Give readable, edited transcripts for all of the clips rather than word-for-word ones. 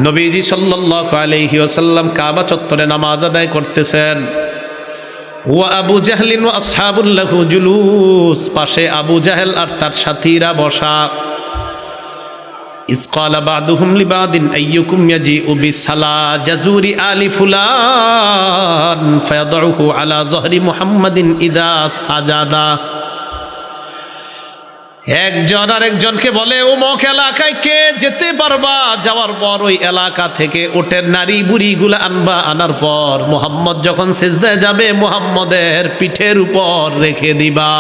নবীজি সাল্লাল্লাহু আলাইহি ওয়াসাল্লাম কাবা চত্বরে নামাজ আদায় করতেছেন। ওয়া আবু জাহলিন ওয়া আসহাবুল লাহু জুলুস, পাশে আবু জাহেল আর তার সাথীরা বসা। ইস ক্বালা বা'দুহুম লিবাদিন আইয়ুকুম ইয়াজিউ বিসালা জাজুরি আলি ফুলান ফায়াদউহু আলা যহরি মুহাম্মাদিন ইযা সাজাদা। একজন আরেকজনকে বলে, অমুক এলাকায় কে যেতে পারবা? যাওয়ার পর ওই এলাকা থেকে ওটের নারী বুড়িগুলা আনবা, আনার পর মুহাম্মদ যখন সিজদায় যাবে মুহাম্মদের পিঠের উপর রেখে দিবা।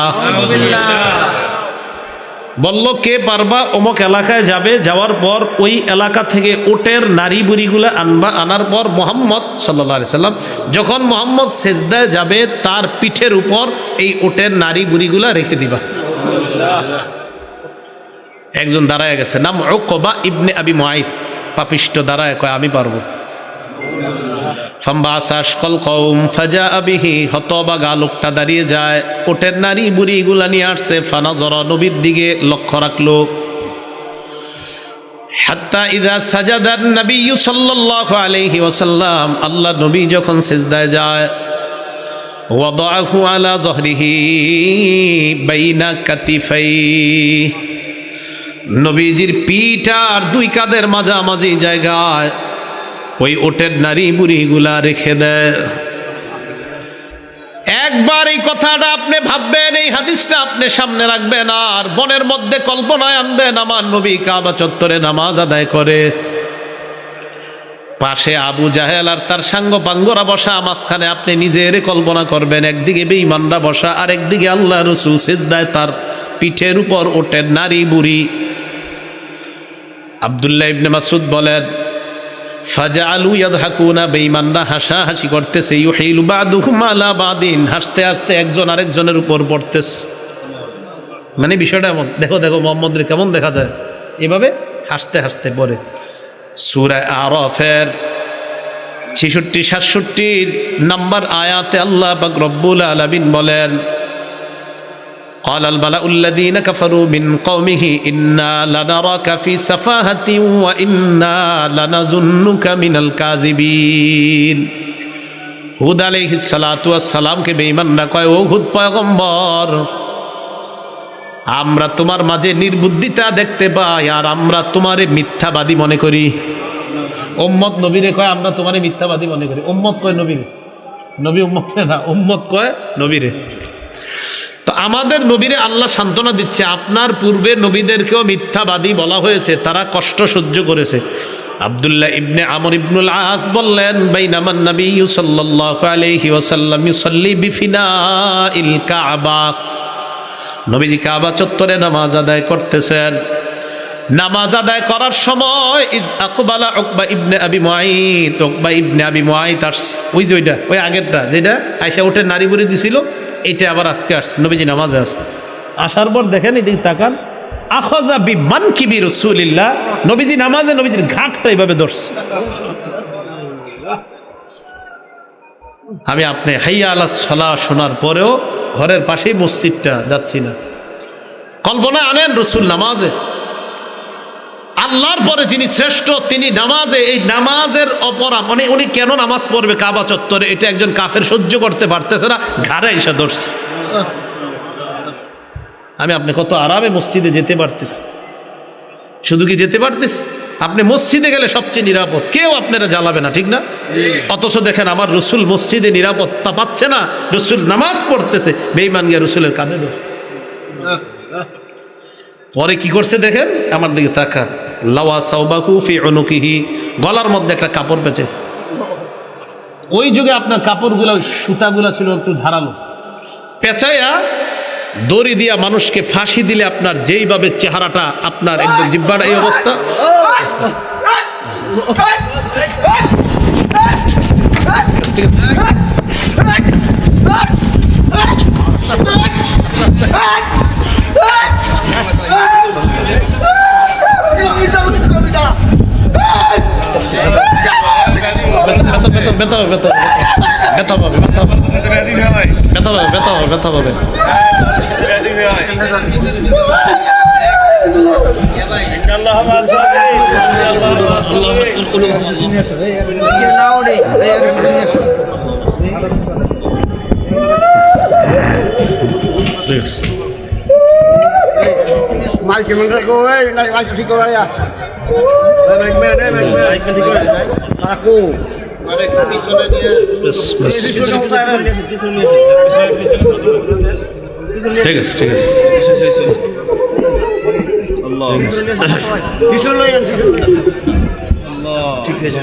বলল কে পারবা? অমুক এলাকায় যাবে, যাওয়ার পর ওই এলাকা থেকে ওটের নারী বুড়িগুলা আনবা, আনার পর মুহাম্মদ সাল্লাল্লাহু আলাইহি সাল্লাম যখন মুহাম্মদ সিজদায় যাবে তার পিঠের উপর এই ওটের নারী বুড়িগুলা রেখে দিবা। একজন দাঁড়ায় গেছে, নাম উকবা ইবনে আবি মুআইত, পাপিষ্ট দাঁড়ায় কয় আমি পারবো। ফাম্বাসাশকাল কওম ফাজাআ বিহি, হতবাগা লোকটা দাঁড়িয়ে যায়, ওটের নারী বুড়িগুলা নিয়ে আসছে। ফানাজরা, নবীর দিকে লক্ষ্য রাখলো। হাত্তা ইযা সাজাদান নবী সাল্লাল্লাহু আলাইহি ওয়াসাল্লাম, আল্লাহ নবী যখন সিজদায় যায়, ওয়াদাহু আলা যহরিহি বাইনা কাতিফাইহি, নবীজির পিঠ আর দুই কাঁধের মাঝামাঝি জায়গায় ওই ওটের নারী বুড়িগুলা রেখে দেয়। একবার এই কথাটা আপনি ভাববেন, এই হাদিসটা আপনি সামনে রাখবেন, আর মনের মধ্যে কল্পনায় আনবেন আমার নবী কাবা চত্বরে নামাজ আদায় করে, পাশে আবু জাহেল আর তার সাঙ্গ পাঙ্গরা বসা, মাঝখানে আপনি নিজের কল্পনা করবেন একদিকে বেঈমানরা বসা আর একদিকে আল্লাহ রাসূল সিজদায়, তার পিঠের উপর ওটের নারী বুড়ি। আব্দুল্লাহ ইবনে মাসউদ বলেন, ফাজালু ইয়াদহাকুনা, বেঈমানরা হাসাহাসি করতেছে, ইউহিলু বাদুহুম আলা বাদিন, হাসতে হাসতে একজন আরেকজনের উপর পড়তেছে। মানে বিষয়টা এমন, দেখো দেখো মুহাম্মদের কেমন দেখা যায়, এভাবে হাসতে হাসতে পড়ে। সূরা আরাফের 66-67 নম্বর আয়াতে আল্লাহ পাক রব্বুল আলামিন বলেন, قال الملأ الذين كفروا من قومه إنا لنراك في سفاهة وإنا لنظنك من الكاذبين। হুদ আলাইহিস সালাতু ওয়াস সালামকে বেঈমানরা কয়, ও হুদ পয়গম্বর, আমরা তোমার মাঝে নির্বুদ্ধিতা দেখতে পাই আর আমরা তোমারে মিথ্যাবাদী মনে করি। উম্মত নবীরে কয় আমরা তোমারে মিথ্যাবাদী মনে করি। উম্মত কয় নবীরে, নবী উম্মতকে না, উম্মত কয় নবীরে। তো আমাদের নবীরে আল্লাহ সান্ত্বনা দিচ্ছে, আপনার পূর্বে নবীদেরকেও মিথ্যাবাদী বলা হয়েছে, তারা কষ্ট সহ্য করেছে। আব্দুল্লাহ ইবনে আমর ইবনুল আস বললেন, বাইনামান নবী সাল্লাল্লাহু আলাইহি ওয়াসাল্লাম ইউসাল্লি বিফিনাইল কাবা, নবীজি কাবা চত্বরে নামাজ আদায় করতেছেন। নামাজ আদায় করার সময় ইজ আকবালা উকবা ইবনে আবি মুআইত, উকবা ইবনে আবি মুআইত ওই যে ওইটা, ওই আগেরটা যেটা আয়েশা উঠে নারী বুড়ি দিছিল, এইটা আবার আজকে আসছে। নবীজি নামাজে আসছে, আসার পর দেখেন এদিকে তাকান, আখাযা বিমানকিবি রাসূলিল্লাহ, নবীজি নামাজে নবীজির ঘাটটা এইভাবে ধরছে। আমি আপনি হাইয়া আলাস সালাহ শোনার পরেও ঘরের পাশেই মসজিদটা যাচ্ছি না, কল্পনা আনেন রাসূল নামাজে, আল্লাহর পরে যিনি শ্রেষ্ঠ তিনি নামাজে, এই নামাজের অপরাধ মানে উনি কেন নামাজ পড়বে কাবা চত্বরে, এটা একজন কাফের সহ্য করতে পারতেছে না, ঘাড়ে এসে ধরছে। আমি আপনি কত আরামে মসজিদে যেতে পারতেছি, শুধু কি যেতে পারতেছি, আপনি মসজিদে গেলে সবচেয়ে নিরাপদ, কেউ আপনারা জ্বালাবে না, ঠিক না? অথচ দেখেন আমার রসুল মসজিদে নিরাপত্তা পাচ্ছে না, রসুল নামাজ পড়তেছে, বেঈমান গিয়ে রসুলের কাঁধে ধরে। পরে কি করছে দেখেন, আমার দিকে তাকান, লাওয়া সাওবাকু ফি উনুকিহি, গলার মধ্যে একটা কাপড় পেঁচেছে। ওই যুগে আপনার কাপড়গুলো, সুতাগুলো ছিল একটু ধারালো, পেঁচাইয়া দড়ি দিয়া মানুষকে ফাঁসি দিলে আপনার যেইভাবে চেহারাটা আপনার একদম জিহ্বাটা এই অবস্থা, ব্যথা পাবে। Mai cái mình ra cô ấy, này mai cái cô ấy à? Đây mẹ đây mẹ cái cô ấy. Aku. Ada pisonya dia. bas ঠিক আছে ঠিক আছে Allah. Pisonya yang Allah. ঠিক আছে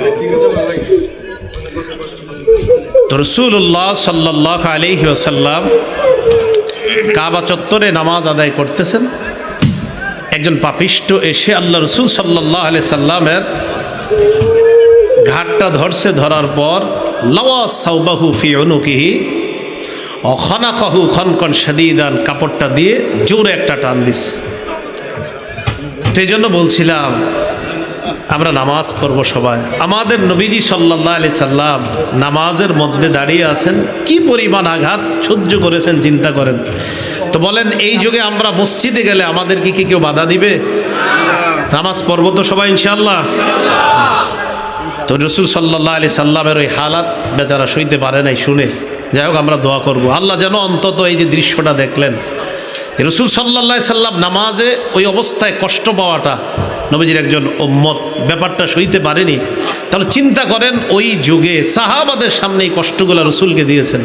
তো রাসূলুল্লাহ সাল্লাল্লাহু আলাইহি ওয়াসাল্লাম কাবা চত্বরে নামাজ আদায় করতেছেন। একজন পাপিষ্ট এসে আল্লাহ রসুল সাল্লাল্লাহু আলাইহি সাল্লামের ঘাটটা ধরছে, ধরার পর লাওয়া সাওবাহু ফি উনুকিহি ও খানাকাহু খানকান শাদীদান, কাপড়টা দিয়ে জোরে একটা টান দিস। সেই জন্য বলছিলাম আমরা নামাজ পড়ব সবাই, আমাদের নবীজি সাল্লাল্লাহু আলাইহি সাল্লাম নামাজের মধ্যে দাঁড়িয়ে আছেন, কি পরিমাণ আঘাত সহ্য করেছেন চিন্তা করেন। তো বলেন এই যুগে আমরা মসজিদে গেলে আমাদের কি কেউ বাধা দিবে? নামাজ পড়ব তো সবাই ইনশাআল্লাহ। তো রাসূল সাল্লাল্লাহু আলাইহি সাল্লামের ওই হালাত বেচারা সইতে পারে নাই শুনে। যাই হোক আমরা দোয়া করব আল্লাহ যেন অন্তত এই যে দৃশ্যটা দেখলেন রাসূল সাল্লাল্লাহু আলাইহি সাল্লাম নামাজে ওই অবস্থায় কষ্ট পাওয়াটা, নবীজির একজন উম্মত ব্যাপারটা সইতে পারেনি। তাহলে চিন্তা করেন ওই যুগে সাহাবাদের সামনে এই কষ্টগুলো রাসূলকে দিয়েছেন।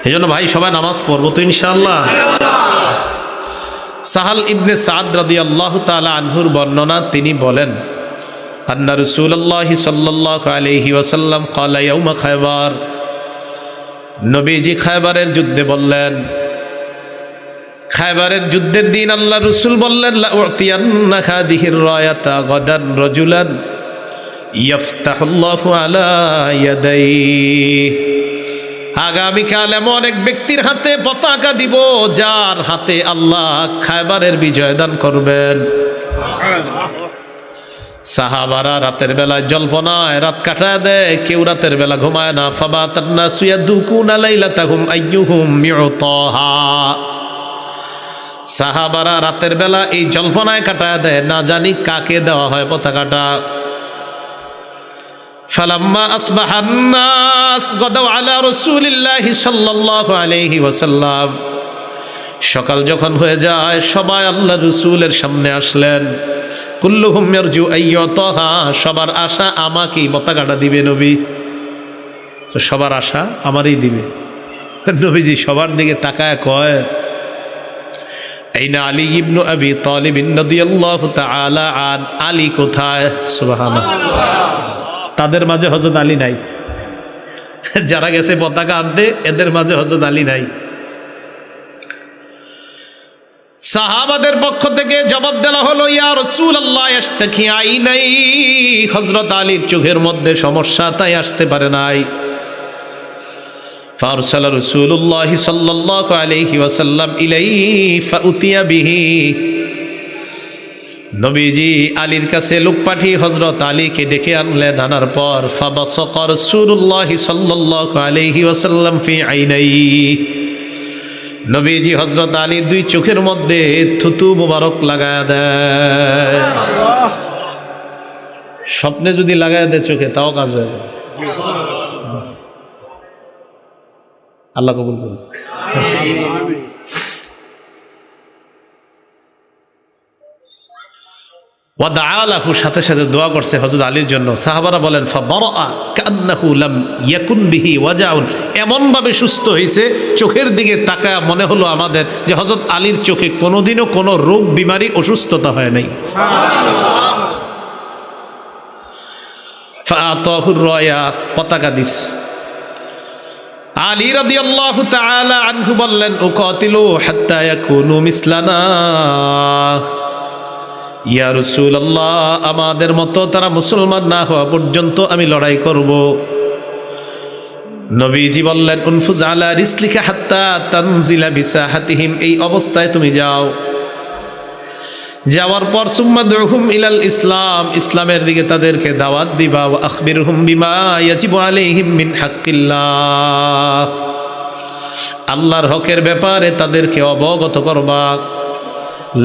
এই জন্য ভাই সবাই নামাজ পড়বো তো ইনশাআল্লাহ। সাহাল ইবনে সাদ রাদিয়াল্লাহু তাআলা আনহুর বর্ণনা, তিনি বলেন আন্না রাসূলুল্লাহি সাল্লাল্লাহু আলাইহি ওয়াসাল্লাম ক্বালা ইয়াউমা খায়বার, নবীজি খায়বারের যুদ্ধে বললেন, খায়বারের যুদ্ধের দিন আল্লাহ রসুল বললেন লা উতিয়ান্না হাদিহির রায়াতা গাদান রাজুলান ইয়াফতাহুল্লাহু আলা ইয়াদাইহি, আগামীকাল এমন এক ব্যক্তির হাতে পতাকা দিব যার হাতে আল্লাহ খায়বারের বিজয় দান করবেন। সাহাবারা রাতের বেলায় জল্পনায় রাত কাটায় দেয়, কেউ রাতের বেলা ঘুমায় না। ফাবাতান নাসু ইয়াদুকুনা লাইলাতাহুম আইয়ুহুম ইউতাহা, সাহাবারা রাতের বেলা এই জল্পনায় কাটায় দেয়, না জানি কাকে দেওয়া হয় পতাকাটা। ফালাম্মা আসবাহান নাস গাদাউ আলা রাসূলিল্লাহি সাল্লাল্লাহু আলাইহি ওয়াসাল্লাম, সকাল যখন হয়ে যায় সবাই আল্লাহর রাসূলের সামনে আসলেন। কুল্লুহুম ইয়ারজু আইয়ুতাহা, সবার আশা আমাকেই পতাকাটা দিবে নবী। তো সবার আশা আমারই দিবে। নবীজি সবার দিকে তাকায় কয় আইনা আলী ইবনু আবি তালিব রাদিয়াল্লাহু তাআলা আন, আলী কোথায়? সুবহানাল্লাহ। তাদের মাঝে হযরত আলী নাই, যারা গেছে পতাকা আনতে এদের মাঝে হযরত আলী নাই। সাহাবাদের পক্ষ থেকে জবাব দেওয়া হলো ইয়া রাসূলুল্লাহ ইশতাকি আইনাই, হযরত আলীর চোখের মধ্যে সমস্যা তাই আসতে পারে নাই। فأرسل رسول الله صلى الله عليه وسلم إليه فأتي به, নবীজি আলীর কাছে লোক পাঠিয়ে হযরত আলীকে ডেকে আনলেন। আনার পর فبصق رسول الله صلى الله عليه وسلم في عينيه, নবীজি হযরত আলীর দুই চোখের মধ্যে থুতু মুবারক লাগায় দেয়। স্বপ্নে যদি লাগায় দেয় চোখে তাও কাজ হয়ে যায়। আল্লাহ কবুল করুন। ওয়াদাআ লাহু, সাথে সাথে দোয়া করছে হযরত আলীর জন্য। সাহাবারা বলেন ফাবারআ কান্নাহু লাম ইয়াকুন বিহি ওয়াজাউন, এমন ভাবে সুস্থ হয়েছে চোখের দিকে তাকায় মনে হলো আমাদের যে হযরত আলীর চোখে কোনোদিনও কোনো রোগ বিমারি অসুস্থতা হয় নাই। ফাআতাহুর রায়া, পতাকা দিস। আলী রাদিয়াল্লাহু তাআলা আনহু বললেন উকাতিলু হাত্তা ইয়াকুনু মিসলানা, ইয়া রাসূলুল্লাহ আমাদের মতো তারা মুসলমান না হওয়া পর্যন্ত আমি লড়াই করব। নবীজি বললেন উনফুজ আলা রিসলিকা হাত্তা তানজিলা বিসাহাতিহিম, এই অবস্থায় তুমি যাও। যাওয়ার পর সুম্মা দুহুম ইলাল ইসলাম, ইসলামের দিকে তাদেরকে দাওয়াত দিবা। ওয়া আখবিরহুম বিমা ইয়াজিবু আলাইহিম মিন হাক্কিল্লাহ, আল্লাহর হকের ব্যাপারে তাদেরকে অবগত করবা।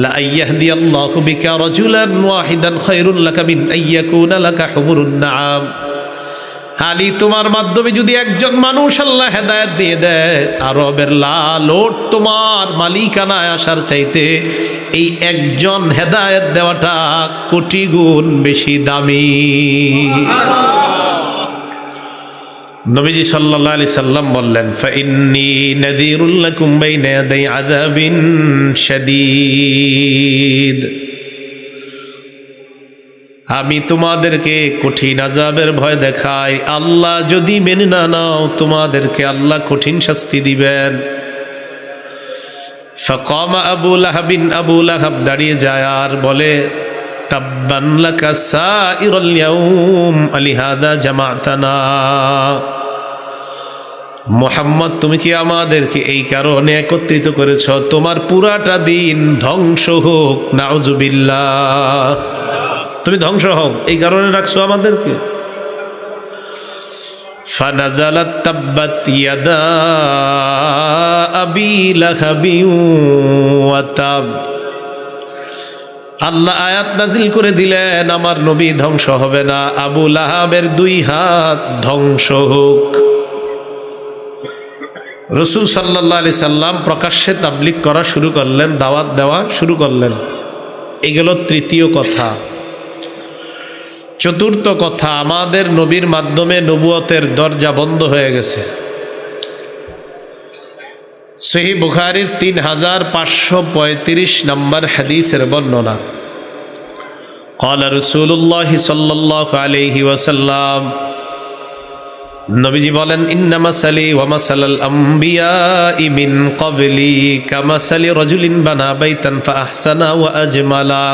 লা ইয়াহদিয়াল্লাহু বিকা রাজুলান ওয়াহিদান খায়রুল লাকা মিন আইয়াকুনা লাকা হুমুরুন নাআম। আলী, তোমার মাধ্যমে যদি একজন মানুষ আল্লাহ হেদায়েত দিয়ে দেয়, আরবের লাল ওট তোমার মালিকানায় আসার চাইতে এই একজন হেদায়েত দেওয়াটা কোটি গুণ বেশি দামি। নবীজি সাল্লাল্লাহু আলাইহি সাল্লাম বললেন, ফাইন্নী নাযীরুল লাকুম বাইনা ইয়াদাই আযাবিন শাদীদ, আমি তোমাদেরকে কঠিন আযাবের ভয় দেখাই। আল্লাহ যদি মেনে না নাও, তোমাদেরকে আল্লাহ কঠিন শাস্তি দিবেন। ফাকামা আবু লাহাবিন, আবু লাহাব দাঁড়িয়ে যায় আর বলে, তাব্বান লাকা সাইরাল ইয়াউম আলিহাদা জামাতানা। মুহাম্মদ, তুমি কি আমাদেরকে এই কারণে একত্রিত করেছ? তোমার পুরাটা দিন ধ্বংস হোক, নাউজুবিল্লাহ, তুমি ধ্বংস হও, এই কারণে রাখছো আমাদেরকে। ফানাজালাত তাব্বাত ইয়াদা আবি লাহাবিন ওয়া তাব। আল্লাহ আয়াত নাজিল করে দিলেন, আমার নবী ধ্বংস হবে না, আবু লাহাবের দুই হাত ধ্বংস হোক। রাসূল সাল্লাল্লাহু আলাইহি সাল্লাম প্রকাশ্যে তাবলীগ করা শুরু করলেন, দাওয়াত দেওয়া শুরু করলেন। এগুলো তৃতীয় কথা। চতুর্থ কথা, আমাদের নবীর মাধ্যমে নবুয়তের দরজা বন্ধ হয়ে গেছে। সহিহ বুখারীর 3535 নম্বর হাদিসের বর্ণনা। قال رسول الله صلى الله عليه وسلم, নবীজি বলেন, ইন্না মাসালি ওয়া মাসালাল আমবিয়াই মিন ক্বাবলি কামাসালি রাজুলিন বানা বাইতান ফাআহসানা ওয়া আজমালা।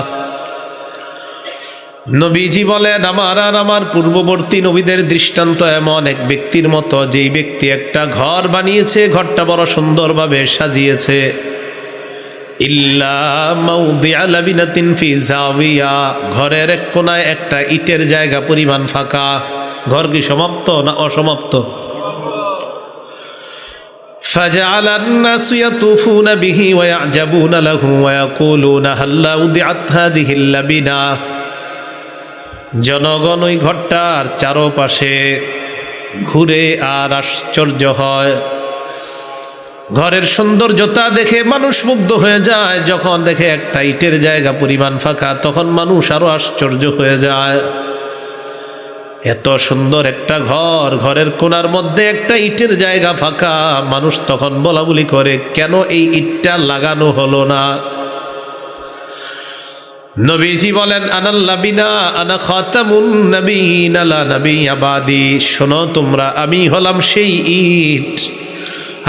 নবীজি বলেন, আমার আর আমার পূর্ববর্তী নবীদের দৃষ্টান্ত এমন এক ব্যক্তির মতো, যেই ব্যক্তি একটা ঘর বানিয়েছে, ঘরটা বড় সুন্দরভাবে সাজিয়েছে। ইল্লা মাউদিআ লাবিনাতিন ফি জাওিয়া, ঘরের এক কোনায় একটা ইটের জায়গা পরিমাণ ফাঁকা। ঘর কি সমাপ্ত না অসমাপ্ত? ফাজআলান নাসু ইয়াতুফুনা বিহি ওয়া ইয়াজাবুনা লাহু ওয়া ইয়াকুলুনা হাল্লা উদিআত হাযিহিল লাবিনা। জনগণ ওই ঘরটার চারপাশে ঘুরে আর আশ্চর্য হয়। ঘরের সৌন্দর্যতা দেখে মানুষ মুগ্ধ হয়ে যায়। যখন দেখে একটা ইটের জায়গা পরিমাণ ফাঁকা, তখন মানুষ আরো আশ্চর্য হয়ে যায়। এত সুন্দর একটা ঘর, ঘরের কোণার মধ্যে একটা ইটের জায়গা ফাঁকা। মানুষ তখন বলা বলি করে, কেন এই ইটটা লাগানো হলো না? নবীজি বলেন, আনাল লাবিনা আনা খাতামুন নবিয়িন লা নাবিয়্যা বাদি। শোনো তোমরা, আমি হলাম সেই ইট,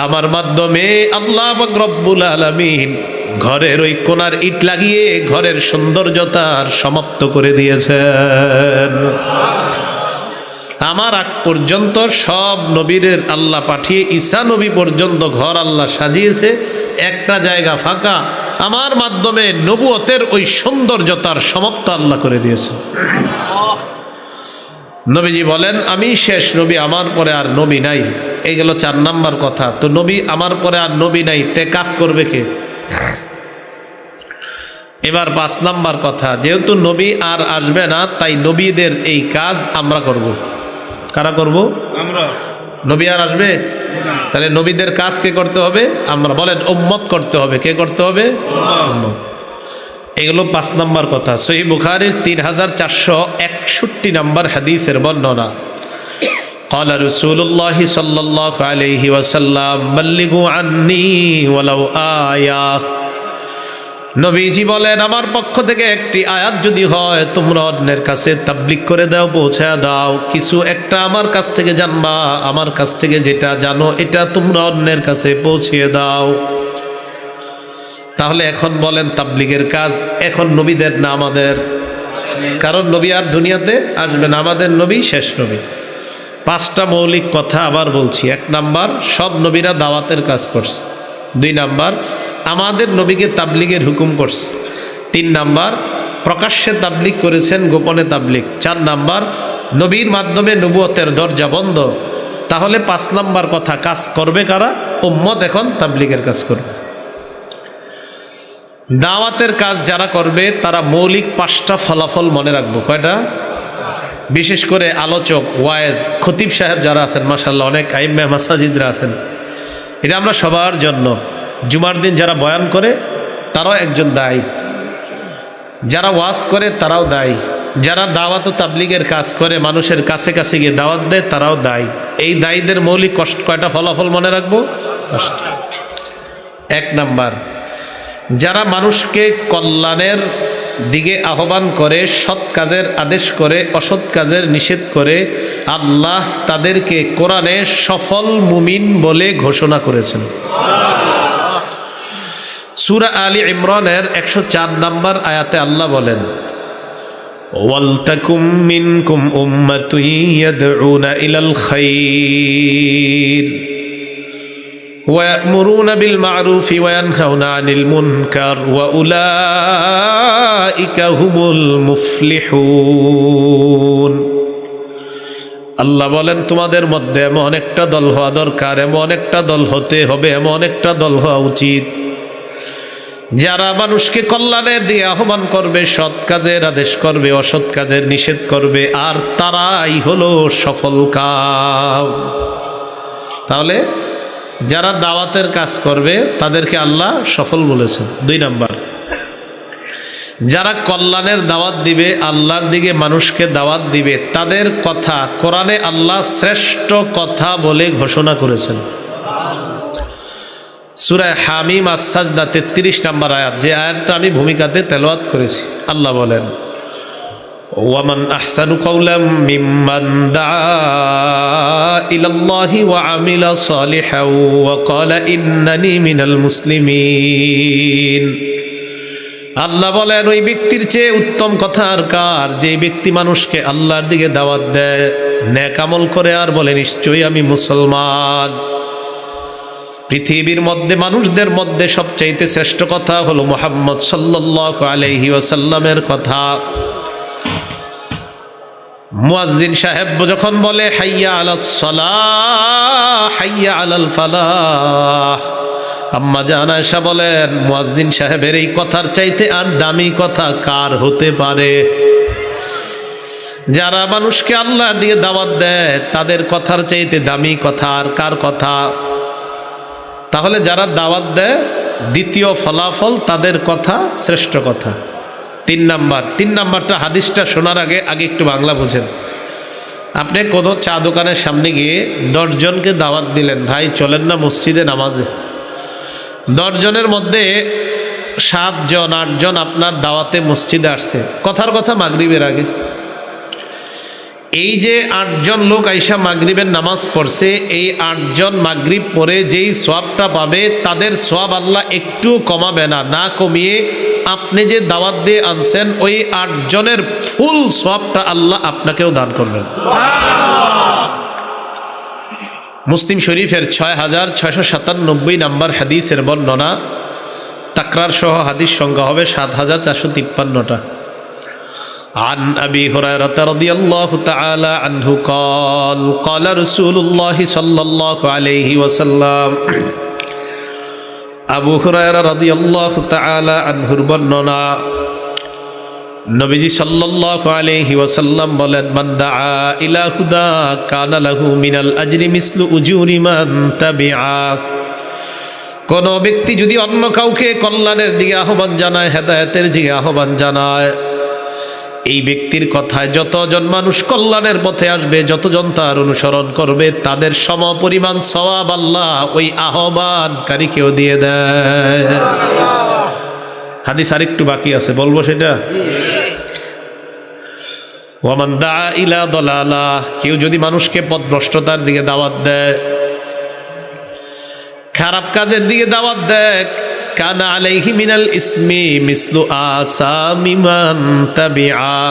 আমার মাধ্যমে আল্লাহ পাক রব্বুল আলামিন ঘরের ওই কোণার ইট লাগিয়ে ঘরের সৌন্দর্যতার সমাপ্ত করে দিয়েছেন। আমার আগ পর্যন্ত সব নবীদের আল্লাহ পাঠিয়ে ঈসা নবী পর্যন্ত ঘর আল্লাহ সাজিয়েছে, একটা জায়গা ফাঁকা। আমার মাধ্যমে নবুয়তের ওই সৌন্দর্যতার সমাপ্ত আল্লাহ করে দিয়েছে। নবীজি বলেন, আমি শেষ নবী, আমার পরে আর নবী নাই। এই গেল 4 নাম্বার কথা। তো নবী আমার পরে আর নবী নাই, তে কাজ করবে কে? এবার 5 নাম্বার কথা, যেহেতু নবী আর আসবে না, তাই নবীদের এই কাজ আমরা করব। কারা করব? আমরা। নবী আর আসবে, তাহলে নবীদের কাজ কে করতে হবে? আমরা। বলেন, উম্মত করতে হবে। কে করতে হবে? উম্মত। এগুলো 5 নাম্বার কথা। সহিহ বুখারীর 3461 নম্বর হাদিসের বর্ণনা। قال رسول الله صلى الله عليه وسلم بلغوا عني ولو آية। নবীজি বলেন, আমার পক্ষ থেকে একটি আয়াত যদি হয়, তোমরা অন্যের কাছে তাবলীগ করে দাও, পৌঁছে দাও। কিছু একটা আমার কাছ থেকে জানবা, আমার কাছ থেকে যেটা জানো এটা তোমরা অন্যের কাছে পৌঁছিয়ে দাও। তাহলে এখন বলেন, তাবলীগের কাজ এখন নবীদের না আমাদের? কারণ নবী আর দুনিয়াতে আসবে না, আমাদের নবী শেষ নবী। 5টা মৌলিক কথা আবার বলছি। 1 নাম্বার, সব নবীরা দাওয়াতের কাজ করছে। 2 নাম্বার, আমাদের নবীকে তাবলীগের হুকুম করছে। 3 নাম্বার, প্রকাশ্যে তাবলীগ করেছেন, গোপনে তাবলীগ। 4 নাম্বার, নবীর মাধ্যমে নবুয়তের দরজা বন্ধ। তাহলে 5 নাম্বার কথা, কাজ করবে কারা? উম্মত এখন তাবলীগের কাজ করবে। দাওয়াতের কাজ যারা করবে তারা মৌলিক 5টা ফলাফল মনে রাখবো। কয়টা? বিশেষ করে আলোচক, ওয়াইজ, খতিব সাহেব যারা আছেন, মাশাআল্লাহ অনেক আইম্মা মাসাজিদরা আছেন, এটা আমরা সবার জন্য। জুমার দিন যারা বয়ান করে তারাও একজন দায়ী, যারা ওয়াজ করে তারাও দায়ী, যারা দাওয়াত ও তাবলীগের কাজ করে মানুষের কাছে কাছে গিয়ে দাওয়াত দেয় তারাও দায়ী। এই দায়ীদের মৌলিক কয়টা ফলাফল মনে রাখবো? 1 নাম্বার, যারা মানুষকে কল্যাণের দিকে আহ্বান করে, সৎ কাজের আদেশ করে, অসৎ কাজের নিষেধ করে, আল্লাহ তাদেরকে কোরআনে সফল মুমিন বলে ঘোষণা করেছেন। সূরা আলী ইমরানের 104 নম্বর আয়াতে আল্লাহ বলেন, ওয়ালতাকুম মিনকুম উম্মাতুন ইয়াদউনা ইলাল খায়র ويأمرون بالمعروف وينهون عن المنكر وأولئك هم المفلحون। আল্লাহ বলেন, তোমাদের মধ্যে এমন একটা দল হওয়া দরকার, এমন একটা দল হতে হবে, এমন একটা দল হওয়া উচিত যারা মানুষকে কল্যাণের দিয়ে আহ্বান করবে, সৎ কাজের আদেশ করবে, অসৎ কাজের নিষেধ করবে, আর তারাই হলো সফল কাম। তাহলে যারা দাওয়াতের কাজ করবে তাদেরকে আল্লাহ সফল বলেছেন। 2 নাম্বার, যারা কল্যাণের দাওয়াত দিবে, আল্লাহর দিকে মানুষকে দাওয়াত দিবে, তাদের কথা কোরআনে আল্লাহ শ্রেষ্ঠ কথা বলে ঘোষণা করেছেন। সূরা হামিম আস-সাজদা 33 নম্বর আয়াত, যে আয়াতটা আমি ভূমিকাতে তেলাওয়াত করেছি, আল্লাহ বলেন, ওয়ামান আহসানু কাওলাম মিম্মান দাআ ইলাল্লাহি ওয়া আমিলা সালিহান ওয়া ক্বালা ইন্নানি মিনাল মুসলিমিন। আল্লাহ বলেন, ওই ব্যক্তির চেয়ে উত্তম কথা আর কার, যে ব্যক্তি মানুষকে আল্লাহর দিকে দাওয়াত দেয়, নেক আমল করে আর বলে নিশ্চয়ই আমি মুসলমান। পৃথিবীর মধ্যে মানুষদের মধ্যে সবচাইতে শ্রেষ্ঠ কথা হলো মুহাম্মদ সাল্লাল্লাহু আলাইহি ওয়াসাল্লামের কথা। মুয়াজ্জিন সাহেব যখন বলে হাইয়া আলাস সালাহ হাইয়া আলাল ফালাহ, আম্মা জান আয়েশা বলেন, মুয়াজ্জিন সাহেবের এই কথার চাইতে আর দামি কথা কার হতে পারে? যারা মানুষকে আল্লাহ দিয়ে দাওয়াত দেয় তাদের কথার চাইতে দামি কথা আর কার কথা? তাহলে যারা দাওয়াত দেয়, দ্বিতীয় ফলাফল তাদের কথা শ্রেষ্ঠ কথা। 3 নাম্বারটা হাদিসটা শোনার আগে একটু বাংলা বোঝেন। আপনি কোনো চা দোকানের সামনে গিয়ে 10 জনকে দাওয়াত দিলেন, ভাই চলেন না মসজিদে নামাজে। 10 জনের মধ্যে 7 জন 8 জন আপনার দাওয়াতে মসজিদে আসছে, কথার কথা মাগরিবের আগে। এই যে 8 জন লোক আইসা মাগরিবের নামাজ পড়ছে, এই 8 জন মাগরিব পড়ে যেই সওয়াবটা পাবে, তাদের সওয়াব আল্লাহ একটু কমাবে না, না কমিয়ে আপনি যে দাওয়াত দিয়ে আনছেন ওই 8 জনের ফুল সওয়াবটা আল্লাহ আপনাকেও দান করবেন। মুসলিম শরীফের 6697 নম্বর হাদিসের বর্ণনা, তাকরার সহ হাদিস সংখ্যা হবে 7453টা। عن أبي هريرة رضي الله تعالى عنه قال قال رسول الله صلى الله عليه وسلم। আবু হুরায়রা রাদিয়াল্লাহু তাআলা আনহুর বর্ণনা, নবীজি সাল্লাল্লাহু আলাইহি ওয়াসাল্লাম বলেন, মান দাআ ইলা হুদা কানা লাহু মিনাল আজরি মিসলু উজুরি মান তাবিআ। কোন ব্যক্তি যদি অন্য কাউকে কল্যাণের দিকে আহ্বান জানায়, হেদায়েতের দিকে আহ্বান জানায়, এই ব্যক্তির কথায় যতজন মানুষ কল্যাণের পথে আসবে, যতজন তার অনুসরণ করবে, তাদের সমপরিমাণ সওয়াব আল্লাহ ওই আহ্বানকারীকেও দিয়ে দেয়। হাদিস আরেকটু বাকি আছে, বলবো সেটা। ওয়ামান দাআ ইলা দালালাহ, কেউ যদি মানুষকে পথভ্রষ্টতার দিকে দাওয়াত দেয়, খারাপ কাজের দিকে দাওয়াত দেয়, কানা আলাইহি মিনাল ইসমি মিসলু আসামি মান তাবিআ।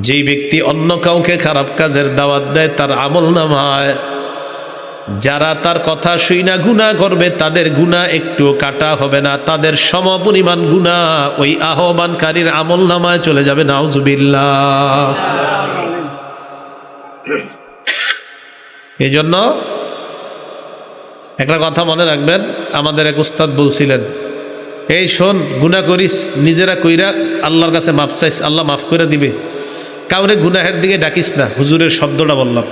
যেই ব্যক্তি অন্য কাউকে খারাপ কাজের দাওয়াত দেয়, তার আমলনামায় যারা তার কথা শুইনা গুনাহ করবে, তাদের গুনাহ একটু কাটা হবে না, তাদের সমপরিমাণ গুনাহ ওই আহ্বানকারীর আমলনামায় চলে যাবে। নাউজুবিল্লাহ। এই জন্য একটা কথা মনে রাখবেন, আমাদের এক উস্তাদ বলছিলেন, এই শোন, গুনাহ করিস, নিজেরা কইরা আল্লাহর কাছে মাফ চাইস, আল্লাহ মাফ করে দিবে। কাউরে গুনাহের দিকে ডাকিস না, হুজুরের শব্দটা বললাম।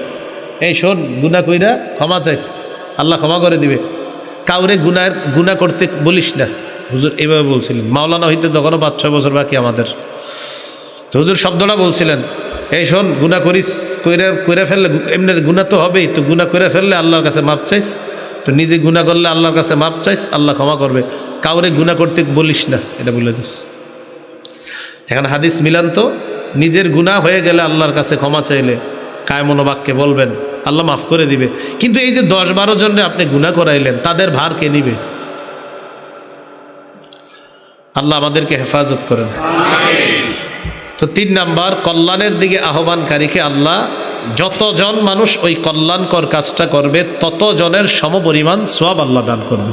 এই শোন, গুনাহ কইরা ক্ষমা চাইস, আল্লাহ ক্ষমা করে দিবে। কাউরে গুনাহ করতে বলিস না, হুজুর এইভাবে বলছিলেন। মাওলানা হইতে তখনও 5-6 বছর বাকি আমাদের। তো হুজুর শব্দটা বলছিলেন, এই শোন, গুনাহ করিস, কইরা ফেললে এমনি গুনাহ তো হবেই, তো গুনাহ করে ফেললে আল্লাহর কাছে মাফ চাইস, তো নিজে গুনাহ করলে আল্লাহর কাছে মাফ চাইস, আল্লাহ ক্ষমা করবে। কাউরে গুনাহ করতে বলিস না, এটা বলে দিস। এখন হাদিস মিলান তো, নিজের গুনাহ হয়ে গেলে আল্লাহর কাছে ক্ষমা চাইলে কায়মনোবাক্যে বলবেন, আল্লাহ মাফ করে দিবে। কিন্তু এই যে 10-12 জনে আপনি গুনাহ করাইলেন, তাদের ভার কে নিবে? আল্লাহ আমাদেরকে হেফাজত করেন। তো 3 নাম্বার, কল্যাণের দিকে আহ্বানকারীকে আল্লাহ, যতজন মানুষ ওই কল্যাণকর কাজটা করবে তত জনের সমপরিমাণ সওয়াব আল্লাহ দান করবে।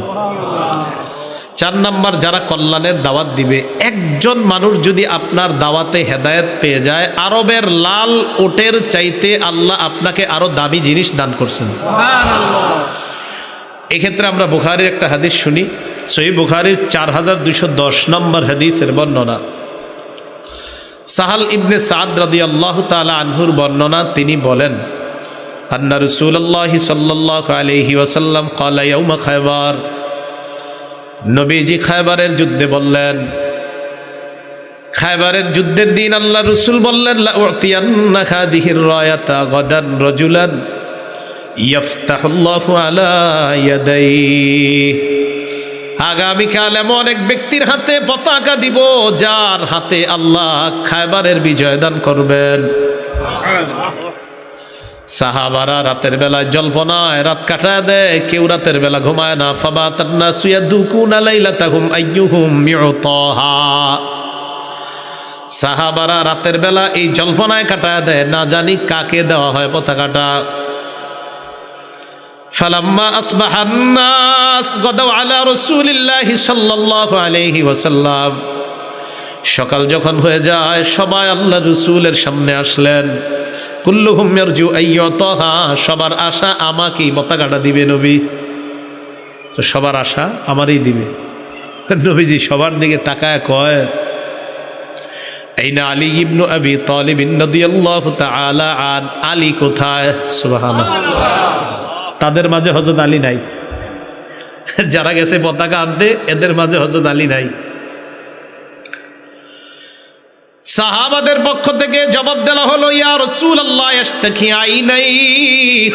4 নাম্বার, যারা কল্যাণের দাওয়াত দিবে, একজন মানুষ যদি আপনার দাওয়াতে হেদায়েত পেয়ে যায়, আরবের লাল ওটের চাইতে আল্লাহ আপনাকে আরো দামি জিনিস দান করছেন। এক্ষেত্রে আমরা বুখারীর একটা হাদিস শুনি, সহিহ বুখারীর 4210 নম্বর হাদিসের বর্ণনা। সাহাল ইবনে সাদ রাদিয়াল্লাহু তাআলা আনহুর বর্ণনা, তিনি বলেন, আন্না রাসূলুল্লাহি সাল্লাল্লাহু আলাইহি ওয়াসাল্লাম ক্বালা ইয়াউমা খায়বার, নবীজি খায়বারের যুদ্ধে বললেন, খায়বারের যুদ্ধের দিন আল্লাহ রাসূল বললেন, লা উতিয়ান্না হাদিহির রায়াতা গাদান রাজুলান ইয়াফতাহুল্লাহু আলা ইয়াদাইহি, আগামীকাল এমন এক ব্যক্তির হাতে পতাকা দিব যার হাতে আল্লাহ খায়বারের বিজয় দান করবেন। সাহাবারা রাতের বেলায় জল্পনায় রাত কাটায় দেয়, কেউ রাতের বেলা ঘুমায় না। ফাবাতান নাসু ইয়াদুকুনা লাইলাতাহুম আইয়ুহুম ইউতাহা, সাহাবারা রাতের বেলা এই জল্পনায় কাটায় দেয়, না জানি কাকে দেওয়া হয় পতাকাটা। ফালাম্মা আসবাহান নাস গাদাউ আলা রাসূলিল্লাহি সাল্লাল্লাহু আলাইহি ওয়াসাল্লাম, সকাল যখন হয়ে যায় সবাই আল্লাহ রাসূলের সামনে আসলেন। কুল্লুহুম ইয়ারজু আইয়ুতাহা, সবার আশা আমাকেই পতাকাটা দিবে নবী, তো সবার আশা আমারই দিবে। নবীজি সবার দিকে তাকায় কয়, আইনা আলী ইবনু আবি তালিব রাদিয়াল্লাহু তাআলা আন, আলী কোথায়? সুবহানাল্লাহ। তাদের মাঝে হযরত আলী নাই, যারা গেছে পতাকা আনতে এদের মাঝে হযরত আলী নাই। সাহাবাদের পক্ষ থেকে জবাব দেওয়া হলো, ইয়া রাসূলুল্লাহ ইশতাকি আইনাই,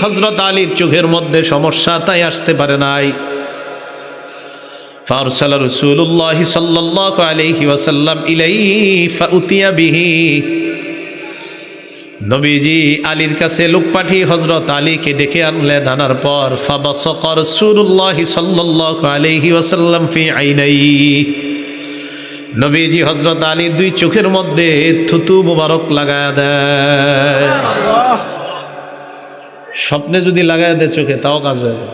হযরত আলীর চোখের মধ্যে সমস্যা, তাই আসতে পারে নাই। ফারসালা রাসূলুল্লাহ সাল্লাল্লাহু আলাইহি ওয়াসাল্লাম ইলাইহি ফাউতিয়া বিহি, নবীজি আলীর কাছে লোক পাঠিয়ে হযরত আলীকে ডেকে আনলেন। আনার পর ফাবাসাকা রাসূলুল্লাহ সাল্লাল্লাহু আলাইহি ওয়াসাল্লাম ফি আইনাইহি, নবীজি হযরত আলীর 2 চোখের মধ্যে থুতু মোবারক লাগায় দেয়। স্বপ্নে যদি লাগায় দেয় চোখে, তাও কাজ হয়ে যায়।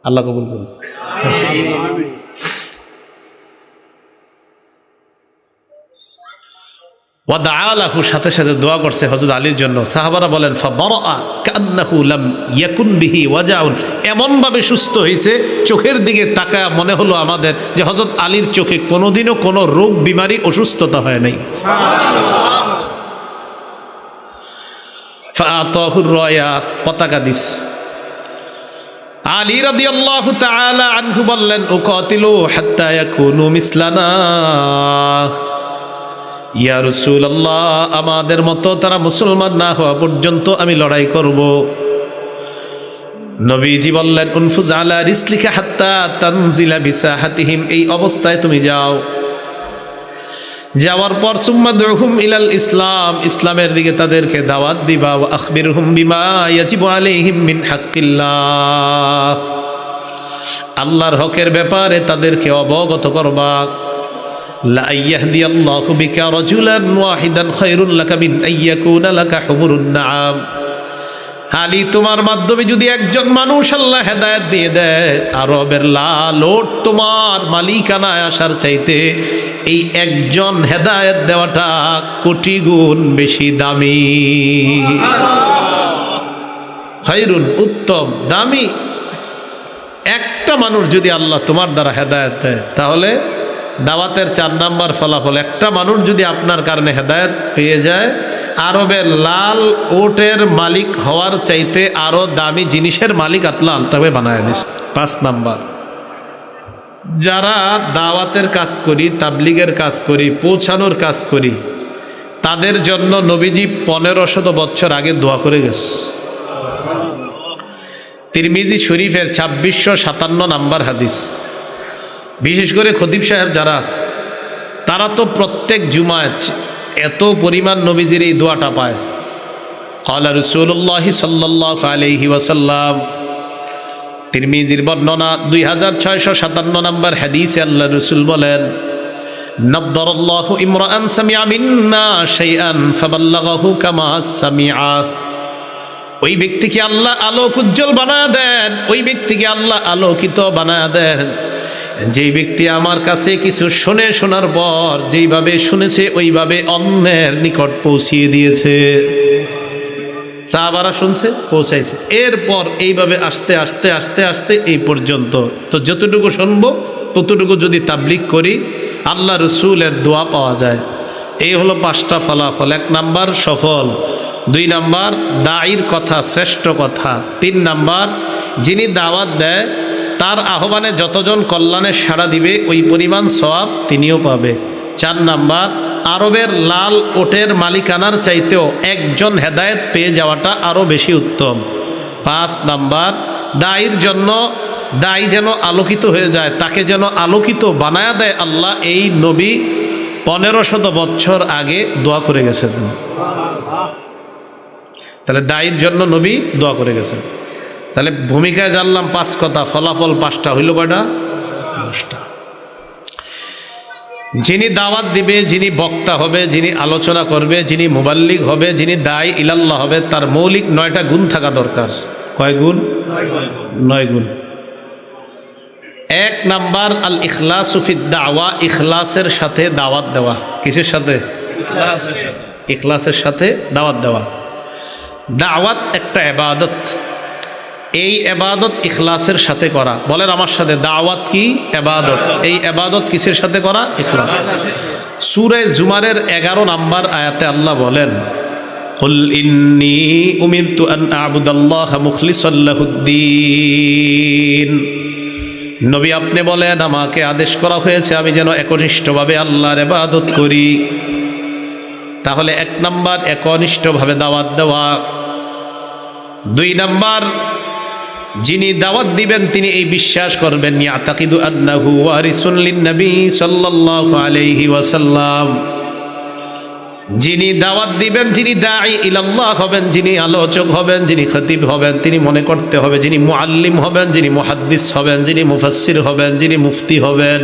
আল্লাহ কবুল করুন। ওয়াদাআলাহু, সাথে সাথে দোয়া করছে হযরত আলীর জন্য। সাহাবারা বলেন, ফাবারাআ কান্নাহু লাম ইয়াকুন বিহি ওয়াজাউন, এমন ভাবে সুস্থ হয়েছে, চোখের দিকে তাকায় মনে হলো আমাদের যে হযরত আলীর চোখে কোনোদিনও কোনো রোগ বিমারি অসুস্থতা হয় নাই। সুবহানাল্লাহ। ফাআতাহুর রায়া, পতাকা দিস। আলী রাদিয়াল্লাহু তাআলা আনহু বললেন, উকাতিলু হাত্তা ইয়াকুনু মিসলানা, ইয়া রাসূলুল্লাহ, আমাদের মতো তারা মুসলমান না হওয়া পর্যন্ত আমি লড়াই করব। নবীজি বললেন, উনফুজ আলা রিসলিকা হাত্তা তানজিলা বিসাহাতিহিম, এই অবস্থায় তুমি যাও। যাওয়ার পর সুম্মা দুহুম ইলাল ইসলাম, ইসলামের দিকে তাদেরকে দাওয়াত দিবা। ওয়া আখবিরহুম বিমা ইয়াজিবু আলাইহিম মিন হাক্কিল্লাহ, আল্লাহর হকের ব্যাপারে তাদেরকে অবগত করবা। লা ইয়াহদিয়াল্লাহু বিকা রাজুলান ওয়াহিদান খায়রুল লাকা মিন আইয়াকুনা লাকা হুমুরুন নাআম, আলী তোমার মাধ্যমে যদি একজন মানুষ আল্লাহ হেদায়েত দিয়ে দেয়, আরবের লাল ওট তোমার মালিকানায় আসার চাইতে এই একজন হেদায়েত দেওয়াটা কোটি গুণ বেশি দামি। খায়রুন, উত্তম, দামি। একটা মানুষ যদি আল্লাহ তোমার দ্বারা হেদায়েত দেয়, তাহলে দাওয়াতের 4 নাম্বার ফলাফল, একটা মানুষ যদি আপনার কারণে হেদায়েত পেয়ে যায়, আরবের লাল ওটের মালিক হওয়ার চাইতে আরো দামি জিনিসের মালিক আল্লাহ আল্লাহকে বানায় দিস। 5 নাম্বার, যারা দাওয়াতের কাজ করি, তাবলিগের কাজ করি, পৌঁছানোর কাজ করি, তাদের জন্য নবীজি 1500 বছর আগে দোয়া করে গেছে। তিরমিজি শরীফের 2657 নাম্বার হাদিস। বিশেষ করে খতিব সাহেব যারা আছে, তারা তো প্রত্যেক জুমায় এত পরিমাণ নবীজির এই দোয়াটা পায়। ক্বালা রাসূলুল্লাহ সাল্লাল্লাহু আলাইহি ওয়াসাল্লাম, তিরমিজির বর্ণনা 2657 নাম্বার হাদিসে আল্লাহ রাসূল বলেন, নাদ্দারাল্লাহু ইমরাআন সামিআ মিন্না শাইআন ফাবাল্লাগাহু কামা সামিআ। ওই ব্যক্তিকে আল্লাহ আলোক উজ্জ্বল বানায় দেন, ওই ব্যক্তিকে আল্লাহ আলোকিত বানায় দেন যেই ব্যক্তি আমার কাছে কিছু শুনে, শোনার পর যেইভাবে শুনেছে ওইভাবে অন্যের নিকট পৌঁছিয়ে দিয়েছে। সাহাবারা শুনছে, পৌঁছাইছে, এরপর এইভাবে আস্তে আস্তে আস্তে আস্তে এই পর্যন্ত। তো যতটুকু শুনবো ততটুকু যদি তাবলিগ করি, আল্লাহ রসুলের দোয়া পাওয়া যায়। এই হলো 5টা ফলাফল। 1 নাম্বার সফল, 2 নাম্বার দায়ীর কথা শ্রেষ্ঠ কথা, 3 নাম্বার যিনি দাওয়াত দেয় তার আহ্বানে যতজন কল্যাণের সাড়া দিবে ওই পরিমাণ সওয়াব তিনিও পাবে। 4 নাম্বার আরবের লাল ওটের মালিকানার চাইতেও একজন হেদায়েত পেয়ে যাওয়াটা আরও বেশি উত্তম। 5 নাম্বার দায়ীর জন্য, দায়ী যেন আলোকিত হয়ে যায়, তাকে যেন আলোকিত বানায়া দেয় আল্লাহ। এই নবী 1500 বছর আগে দোয়া করে গেছেন। তাহলে দায়ীর জন্য নবী দোয়া করে গেছেন। তাহলে ভূমিকায় জানলাম 5 কথা, ফলাফল 5টা, হইল কয়টা? 5টা। যিনি দাওয়াত দিবে, যিনি বক্তা হবে, যিনি আলোচনা করবে, যিনি মুবাল্লিগ হবে, যিনি দায়ী ইলাল্লাহ হবে, তার মৌলিক 9টা গুণ থাকা দরকার। কয় গুণ? 9 গুণ। 1 নাম্বার আল ইখলাসু ফিদ দাওয়া, ইখলাসের সাথে দাওয়াত দেওয়া। কিসের সাথে? ইখলাসের সাথে দাওয়াত দেওয়া। দাওয়াত একটা ইবাদত, এই ইবাদত ইখলাসের সাথে করা। বলেন আমার সাথে, দাওয়াত কি? ইবাদত। এই ইবাদত কিসের সাথে করা? ইখলাস। সূরা জুমারের 11 নাম্বার আয়াতে আল্লাহ বলেন, কুল ইন্নী উমিরতু আন আ'বুদাল্লাহা মুখলিসাল লাহুদ্দীন। নবী আপনি বলেন, আমাকে আদেশ করা হয়েছে আমি যেন একনিষ্ঠভাবে আল্লাহর ইবাদত করি। তাহলে 1 নাম্বার একনিষ্ঠভাবে দাওয়াত দেওয়া। 2 নাম্বার যিনি দাওয়াত দিবেন তিনি এই বিশ্বাস করবেন, ইয়াতাকিদু আন্নাহু ওয়ারিসুন লিন-নবী সাল্লাল্লাহু আলাইহি ওয়াসাল্লাম। যিনি দাওয়াত দিবেন, যিনি দাঈ ইলাল্লাহ হবেন, যিনি আলোচক হবেন, যিনি খতিব হবেন, তিনি মনে করতে হবে, যিনি মুআল্লিম হবেন, যিনি মুহাদ্দিস হবেন, যিনি মুফাসসির হবেন, যিনি মুফতি হবেন,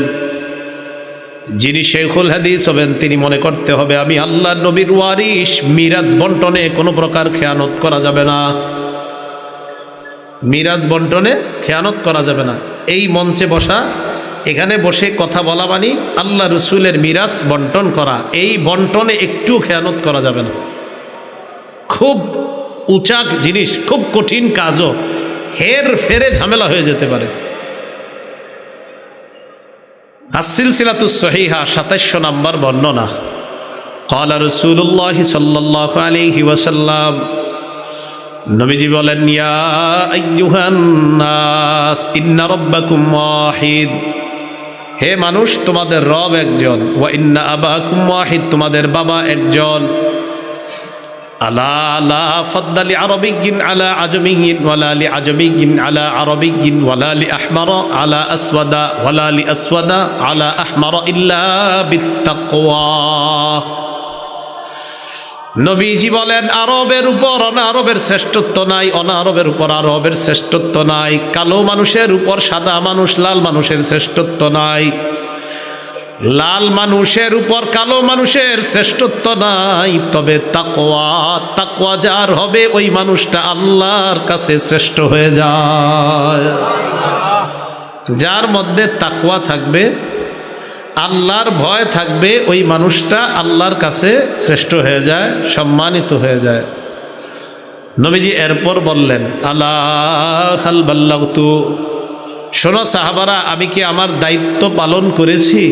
যিনি শেখুল হাদিস হবেন, তিনি মনে করতে হবে আমি আল্লাহর নবীর ওয়ারিস। মিরাজ বন্টনে কোনো প্রকার খেয়ানত করা যাবে না। মিরাজ বন্টনে খেয়ানত করা যাবে না। এই মঞ্চে বসা, এখানে বসে কথা বলা মানে আল্লাহ রসুলের মিরাজ বন্টন করা। এই বন্টনে একটু খেয়ানত করা যাবে না। খুব উঁচা জিনিস, খুব কঠিন কাজও হের ফেরে ঝামেলা হয়ে যেতে পারে। আস-সিলসিলাতুস সহিহা 2700 নাম্বার বর্ণনা। ক্বালা রাসূলুল্লাহ সাল্লাল্লাহু আলাইহি ওয়াসাল্লাম, নবীজি বলেন, ইয়া আইয়ুহান নাস ইন্না রাব্বাকুম ওয়াহিদ। হে মানুষ, তোমাদের রব একজন। ওয়া ইন্না আবাকুম ওয়াহিদ, তোমাদের বাবা একজন। আলা লা ফাদ্দালি আরাবিয়্যিন আলা আজমিয়্যিন ওয়ালা লি আজমিয়্যিন আলা আরাবিয়্যিন ওয়ালা লি আহমারা আলা আসওয়াদা ওয়ালা লি আসওয়াদা আলা আহমারা ইল্লা বিত্তাকওয়া। নবীজি বলেন, আরবের উপর অনারবের শ্রেষ্ঠত্ব নাই, অনারবের উপর আরবের শ্রেষ্ঠত্ব নাই, কালো মানুষের উপর সাদা মানুষ, লাল মানুষের শ্রেষ্ঠত্ব নাই, লাল মানুষের উপর কালো মানুষের শ্রেষ্ঠত্ব নাই। তবে তাকওয়া, তাকওয়া যার হবে ওই মানুষটা আল্লাহর কাছে শ্রেষ্ঠ হয়ে যায়। যার মধ্যে তাকওয়া থাকবে, আল্লাহর ভয় থাকবে, ওই মানুষটা আল্লাহর কাছে শ্রেষ্ঠ হয়ে যায়, সম্মানিত হয়ে যায়। নবীজি এরপর বললেন, আলা হাল বাল্লাগতু, শোনো সাহাবারা, আমি কি আমার দায়িত্ব পালন করেছি?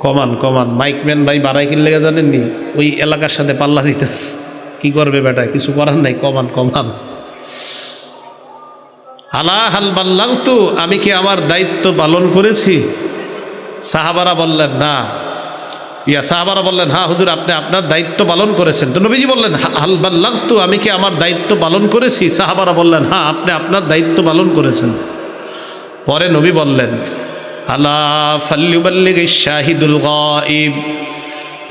কমান কমান, মাইকম্যান ভাই বাড়াই কিনলে জানেননি, ওই এলাকার সাথে পাল্লা দিতেছে। কি করবে বেটা, কিছু করার নাই, কমান কমান। আলা হাল বাল্লাগতু, আমি কি আমার দায়িত্ব পালন করেছি? সাহাবারা বললেন না। সাহাবারা বললেন, হ্যাঁ হুজুর, আপনি আপনার দায়িত্ব পালন করেছেন। তো নবীজি বললেন, হাল বাল্লাগতু, আমি কি আমার দায়িত্ব পালন করেছি? সাহাবারা বললেন, হ্যাঁ আপনি আপনার দায়িত্ব পালন করেছেন। পরে নবী বললেন, আলা ফাল্লিউবাল্লিগিশ শাহিদুল গায়ব,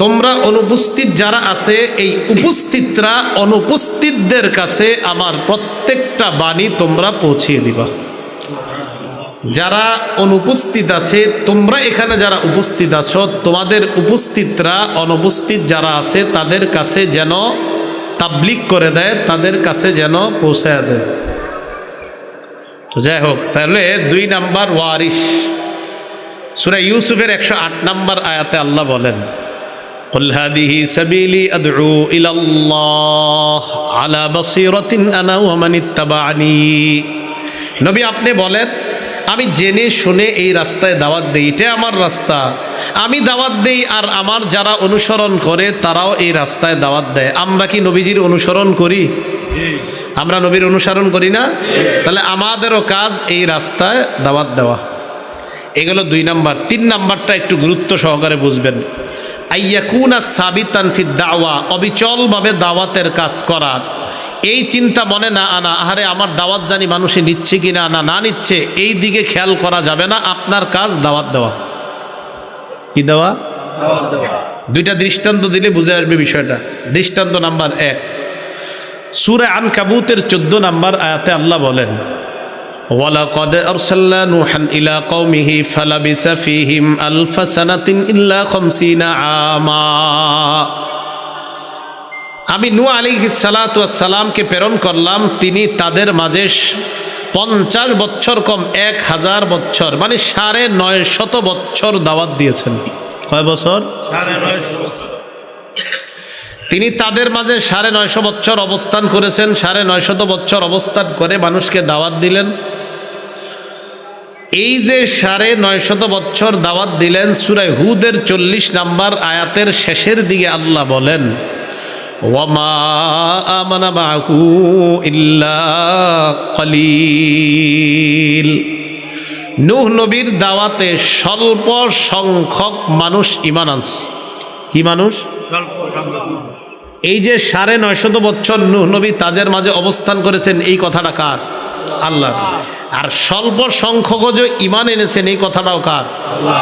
তোমরা অনুপস্থিত যারা আছে, এই উপস্থিতরা অনুপস্থিতদের কাছে আমার প্রত্যেকটা বাণী তোমরা পৌঁছিয়ে দিবা। যারা অনুপস্থিত আছে, তোমরা এখানে যারা উপস্থিত আছো, তোমাদের উপস্থিতরা অনুপস্থিত যারা আছে তাদের কাছে যেন তাবলীগ করে দেয়, তাদের কাছে যেন পৌঁছায় দেয়। তো যাই হোক, তাহলে 2 নাম্বার ওয়ারিস। সূরা ইউসুফের 108 নম্বর আয়াতে আল্লাহ বলেন, কুল হাদিহি সাবিলি আদউ ইলাল্লাহ আলা বাসীরাতিন আনা ওয়া মান ইত্তাবা'নি। নবী আপনি বলেন, আমি জেনে শুনে এই রাস্তায় দাওয়াত দেই, এটা আমার রাস্তা, আমি দাওয়াত দেই, আর আমার যারা অনুসরণ করে তারাও এই রাস্তায় দাওয়াত দেয়। আমরা কি নবীজির অনুসরণ করি? আমরা নবীর অনুসরণ করি না? তাহলে আমাদেরও কাজ এই রাস্তায় দাওয়াত দেওয়া। এগুলো 2 নাম্বার। 3 নাম্বারটা একটু গুরুত্ব সহকারে বুঝবেন। আইয়াকুনা সাবিতান ফিদ দাওয়া, অবিচলভাবে দাওয়াতের কাজ করা। এই চিন্তা মনে না আনা, আহারে আমার দাওয়াত জানি মানুষে নিচ্ছে কিনা, না নিচ্ছে, এই দিকে খেয়াল করা যাবে না। আপনার কাজ দাওয়াত দেওয়া। কি দেওয়া? 2টা দৃষ্টান্ত দিলে বুঝে আসবে বিষয়টা। দৃষ্টান্ত নাম্বার 1, সূরা আনকাবুতের 14 নম্বর আয়াতে আল্লাহ বলেন, ওয়ালাকাদ আরসালনা নূহান ইলা কওমিহি ফালাবিসা ফীহিম আলফা সানাতিন ইল্লা 50 আমা। আমি নূহ আলাইহিস সালাতু ওয়াস সালামকে প্রেরণ করলাম, তিনি তাদের মাঝে 50 বছর কম 1000 বছর, মানে 950 বছর দাওয়াত দিয়েছেন। কয় বছর? 950। তিনি তাদের মাঝে 950 বছর অবস্থান করেছেন। 950 বছর অবস্থান করে মানুষকে দাওয়াত দিলেন। এই যে 950 বছর দাওয়াত দিলেন, সূরা হুদের 40 নম্বর আয়াতের শেষের দিকে আল্লাহ বলেন, ওয়ামা আমানা মাহু ইল্লা কলিল। নূহ নবীর দাওয়াতে স্বল্প সংখ্যক মানুষ ঈমান আনছে। কি মানুষ? স্বল্প সংখ্যক। এই যে 950 বছর নূহ নবী তাদের মাঝে অবস্থান করেছেন, এই কথাটা কার? আল্লাহ। আর স্বল্প সংখ্যক যে ঈমান এনেছেন, এই কথাটাও কার? আল্লাহ।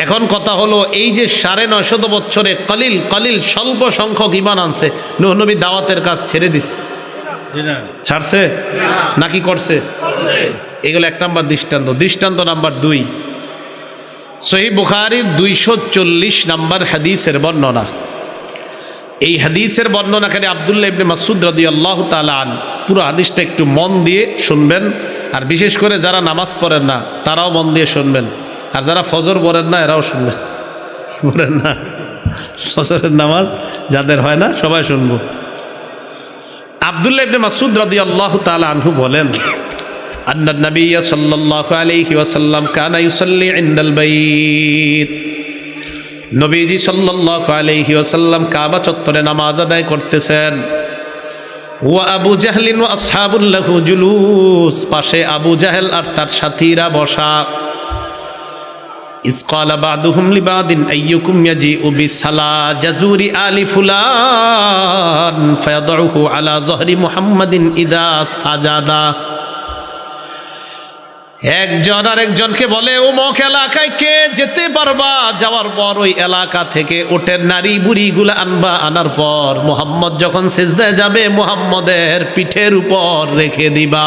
এখন কথা হলো, এই যে 950 বছরে কলিল কলিল স্বল্প সংখ্যক ঈমান আনছে, নূহ নবী দাওয়াতের কাজ ছেড়ে দিচ্ছে? ছাড়ছে নাকি করছে? এগুলো 1 নম্বর দৃষ্টান্ত। দৃষ্টান্ত নাম্বার 2, সহিহ বুখারীর 240 নম্বর হাদিসের বর্ণনা। এই হাদিসের বর্ণনাকারী আব্দুল্লাহ ইবনে মাসউদ রাদিয়াল্লাহু তাআলা আন। পুরো হাদিসটা একটু মন দিয়ে শুনবেন, আর বিশেষ করে যারা নামাজ পড়েন না তারাও মন দিয়ে শুনবেন, আর যারা ফজর পড়েন না এরাও শুনবেন। পড়েন না, ফজরের নামাজ যাদের হয় না সবাই শুনবো। আব্দুল্লাহ ইবনে মাসউদ রাদিয়াল্লাহু তাআলা আনহু বলেন, আন্না নবিয়্য সাল্লাল্লাহু আলাইহি ওয়াসাল্লাম কানা ইউসাল্লি ইনদাল বাইত। নবীজি সাল্লাল্লাহু আলাইহি ওয়াসাল্লাম কাবা চত্বরে নামাজ আদায় করতেছেন। ওয়া আবু জাহলিন ওয়া আসহাবুল লাহু জুলুস, পাশে আবু জাহেল আর তার সাথীরা বসা। ইস ক্বালা বা'দুহুম লিবাদিন আইয়ুকুম ইয়াজিউ বিসালা জাজুরি আলি ফুলান ফায়াদউহু আলা যহরি মুহাম্মাদিন ইযা সাজাদা। একজন আরেকজনকে বলে, অমুক এলাকায় কে যেতে পারবা? যাওয়ার পর ওই এলাকা থেকে ওটের নারী বুড়িগুলা আনবা, আনার পর মুহাম্মদ যখন সিজদায় যাবে মুহাম্মদের পিঠের উপর রেখে দিবা।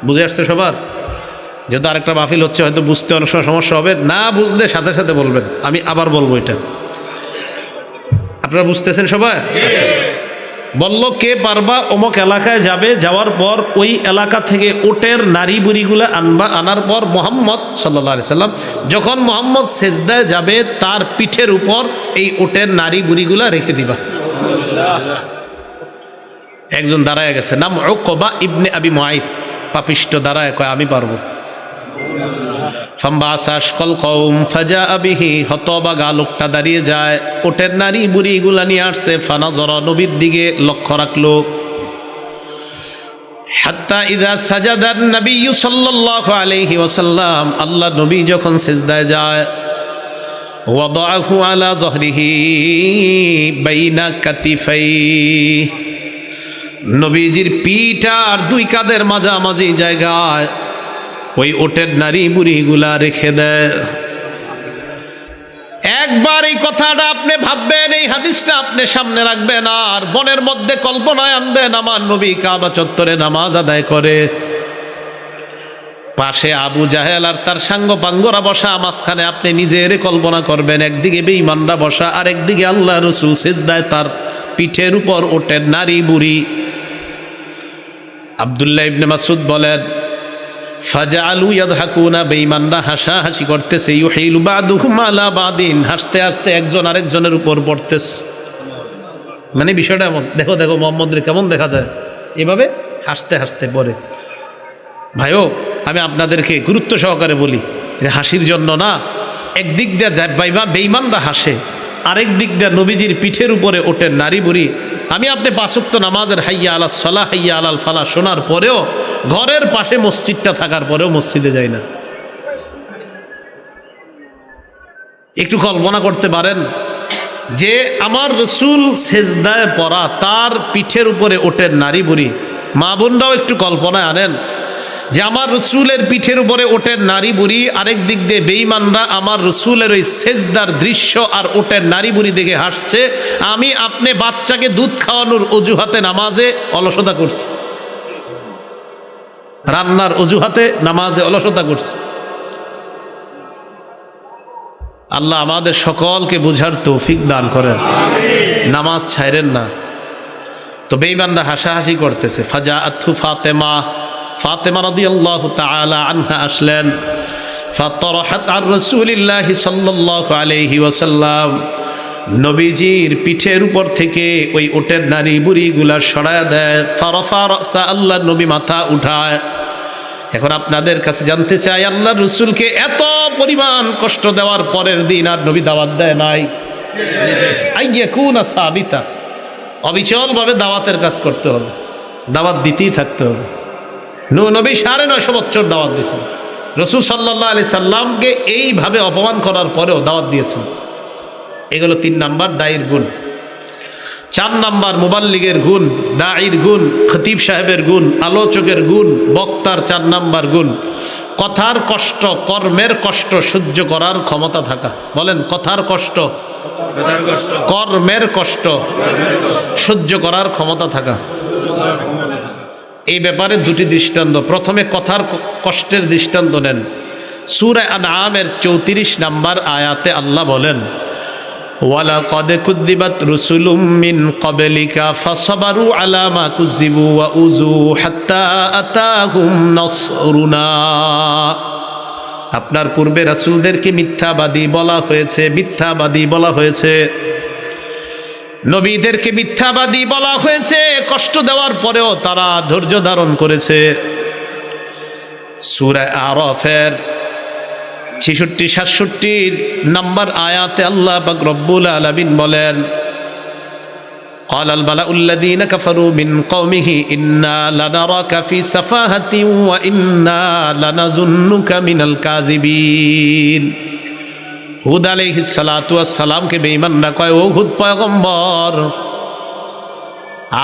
বুঝে আসছে সবার? যেহেতু আরেকটা মাহফিল হচ্ছে, হয়তো বুঝতে অনেক সময় সমস্যা হবে, না বুঝলে সাথে সাথে বলবেন, আমি আবার বলবো এটা। আপনারা বুঝতেছেন সবাই? বলল, কে পারবা? অমুক এলাকায় যাবে, যাওয়ার পর ওই এলাকা থেকে ওটের নারী বুড়িগুলা আনবা, আনার পর মুহাম্মদ সাল্লাল্লাহু আলাইহি সাল্লাম যখন মুহাম্মদ সিজদায় যাবে তার পিঠের উপর এই ওটের নারী বুড়িগুলা রেখে দিবা। একজন দাঁড়ায় গেছে, নাম উকবা ইবনে আবি মুআইত, পাপিষ্ট দাঁড়ায় কয় আমি পারবো। হতবাগা লোকটা দাঁড়িয়ে যায়, ওটের নারী বুড়ি গুলা নিয়ে আসছে। ফানাজর, নবীর দিকে লক্ষ্য রাখলো। হাত্তা ইযা সাজাদান নবী সাল্লাল্লাহু আলাইহি ওয়াসাল্লাম, আল্লাহ নবী যখন সিজদায় যায়, ওয়াদাহু আলা যহরিহি বাইনা কাতিফাই, নবীজির পিঠ আর দুই কাঁধের মাঝামাঝি জায়গায় ওই ওটের নারী বুড়িগুলা রেখে দেয়। একবার এই কথাটা আপনি ভাববেন, এই হাদিসটা আপনি সামনে রাখবেন, আর মনের মধ্যে কল্পনায় আনবেন আমার নবী কাবা চত্বরে নামাজ আদায় করে, পাশে আবু জাহেল আর তার সাঙ্গ পাঙ্গরা বসা, মাঝখানে আপনি নিজের কল্পনা করবেন একদিকে বেঈমানরা বসা আর একদিকে আল্লাহ রাসূল সিজদায়, তার পিঠের উপর ওটের নারী বুড়ি। আব্দুল্লাহ ইবনে মাসউদ বলেন, ফাজালু ইয়াদহাকুনা, বেঈমানরা হাসাহাসি করতেছে, ইউহিলু বাদুহুম আলা বাদিন, হাসতে হাসতে একজন আরেকজনের উপর পড়তেছে। মানে বিষয়টা এমন, দেখো দেখো মোহাম্মদরে কেমন দেখা যায়, এভাবে হাসতে হাসতে পড়ে। ভাইও, আমি আপনাদেরকে গুরুত্ব সহকারে বলি, এটা হাসির জন্য না। একদিক দিয়ে বেঈমানরা হাসে, আরেক দিক দিয়ে নবীজির পিঠের উপরে ওঠেন নারী বুড়ি। আমি আপনি পাঁচ ওয়াক্ত নামাজের হাইয়া আলাল সালাহ হাইয়া আলাল ফালাহ শোনার পরেও, ঘরের পাশে মসজিদটা থাকার পরেও মসজিদে যাই না। একটু কল্পনা করতে পারেন যে আমার রসুল সেজদায় পড়া, তার পিঠের উপরে ওঠেন নারী বুড়ি। মা বোনরাও একটু কল্পনায় আনেন যে আমার রসুলের পিঠের উপরে ওঠেন নারী বুড়ি, আরেক দিক দিয়ে বেঈমানরা আমার রসুলের ওই সেজদার দৃশ্য আর ওঠেন নারী বুড়ি দেখে হাসছে। আমি আপনি বাচ্চাকে দুধ খাওয়ানোর অজুহাতে নামাজে অলসতা করছি, রান্নার অজুহাতে নামাজে অলসতা করছি। আল্লাহ আমাদের সকলকে বুঝার তৌফিক দান করেন, নামাজ ছাইরেন না। তো বেঈমানরা হাসাহাসি করতেছে। ফাজাআতহু ফাতেমা, ফাতেমা রাদিয়াল্লাহু তাআলা আনহা আসলেন। ফাতরাহাত আর রাসূলিল্লাহি সাল্লাল্লাহু আলাইহি ওয়াসাল্লাম, নবীজির পিঠের উপর থেকে ওই ওটের নারী বুড়িগুলা সরায়া দেয়। ফারাফা রাসা, আল্লাহ নবী মাথা উঠায়। এখন আপনাদের কাছে জানতে চাই, আল্লাহ রসুলকে এত পরিমাণ কষ্ট দেওয়ার পরের দিন আর নবী দাওয়াত দেয় নাই? আইয়াকুনা সাবিতা, অবিচলভাবে দাওয়াতের কাজ করতে হবে, দাওয়াত দিতেই থাকতে হবে। নবী 950 বছর দাওয়াত দিয়েছেন, রসুল সাল্লাল্লাহু আলাইহি সাল্লামকে এইভাবে অপমান করার পরেও দাওয়াত দিয়েছেন। এগুলো 3 নাম্বার দায়ীর গুণ। 4 নাম্বার মুবাল্লিগের গুণ, দাঈর গুণ, খতিব সাহেবের গুণ, আলোচকের গুণ, বক্তার 4 নাম্বার গুণ, কথার কষ্ট, কর্মের কষ্ট সহ্য করার ক্ষমতা থাকা। বলেন, কথার কষ্ট, কর্মের কষ্ট সহ্য করার ক্ষমতা থাকা। এই ব্যাপারে 2টি দৃষ্টান্ত। প্রথমে কথার কষ্টের দৃষ্টান্ত নেন। সূরা আনআমের 34 নাম্বার আয়াতে আল্লাহ বলেন, ওয়ালাকাদ কুযযিবাত রুসুলুম মিন ক্বাবলিকা ফাসাবারু আলা মা কুযযিবু ওয়া উযু হাত্তা আতাহুম নাসরুনা। আপনার পূর্বে রাসূলদেরকে মিথ্যাবাদী বলা হয়েছে, মিথ্যাবাদী বলা হয়েছে, নবীদেরকে মিথ্যাবাদী বলা হয়েছে, কষ্ট দেওয়ার পরেও তারা ধৈর্য ধারণ করেছে। সূরা আরাফের 66-67 নাম্বার আয়াতে আল্লাহ পাক রব্বুল আলামিন বলেন, ক্বালাল মালাউল্লাযীনা কাফারু মিন কওমিহি ইন্না লানারাকা ফি সাফাহাতিন ওয়া ইন্না লানাযুন্নুকা মিনাল কাযিবিন। হুদ আলাইহিস সালাতু ওয়াস সালামকে বেঈমানরা কয়, ও হুদ পয়গম্বর,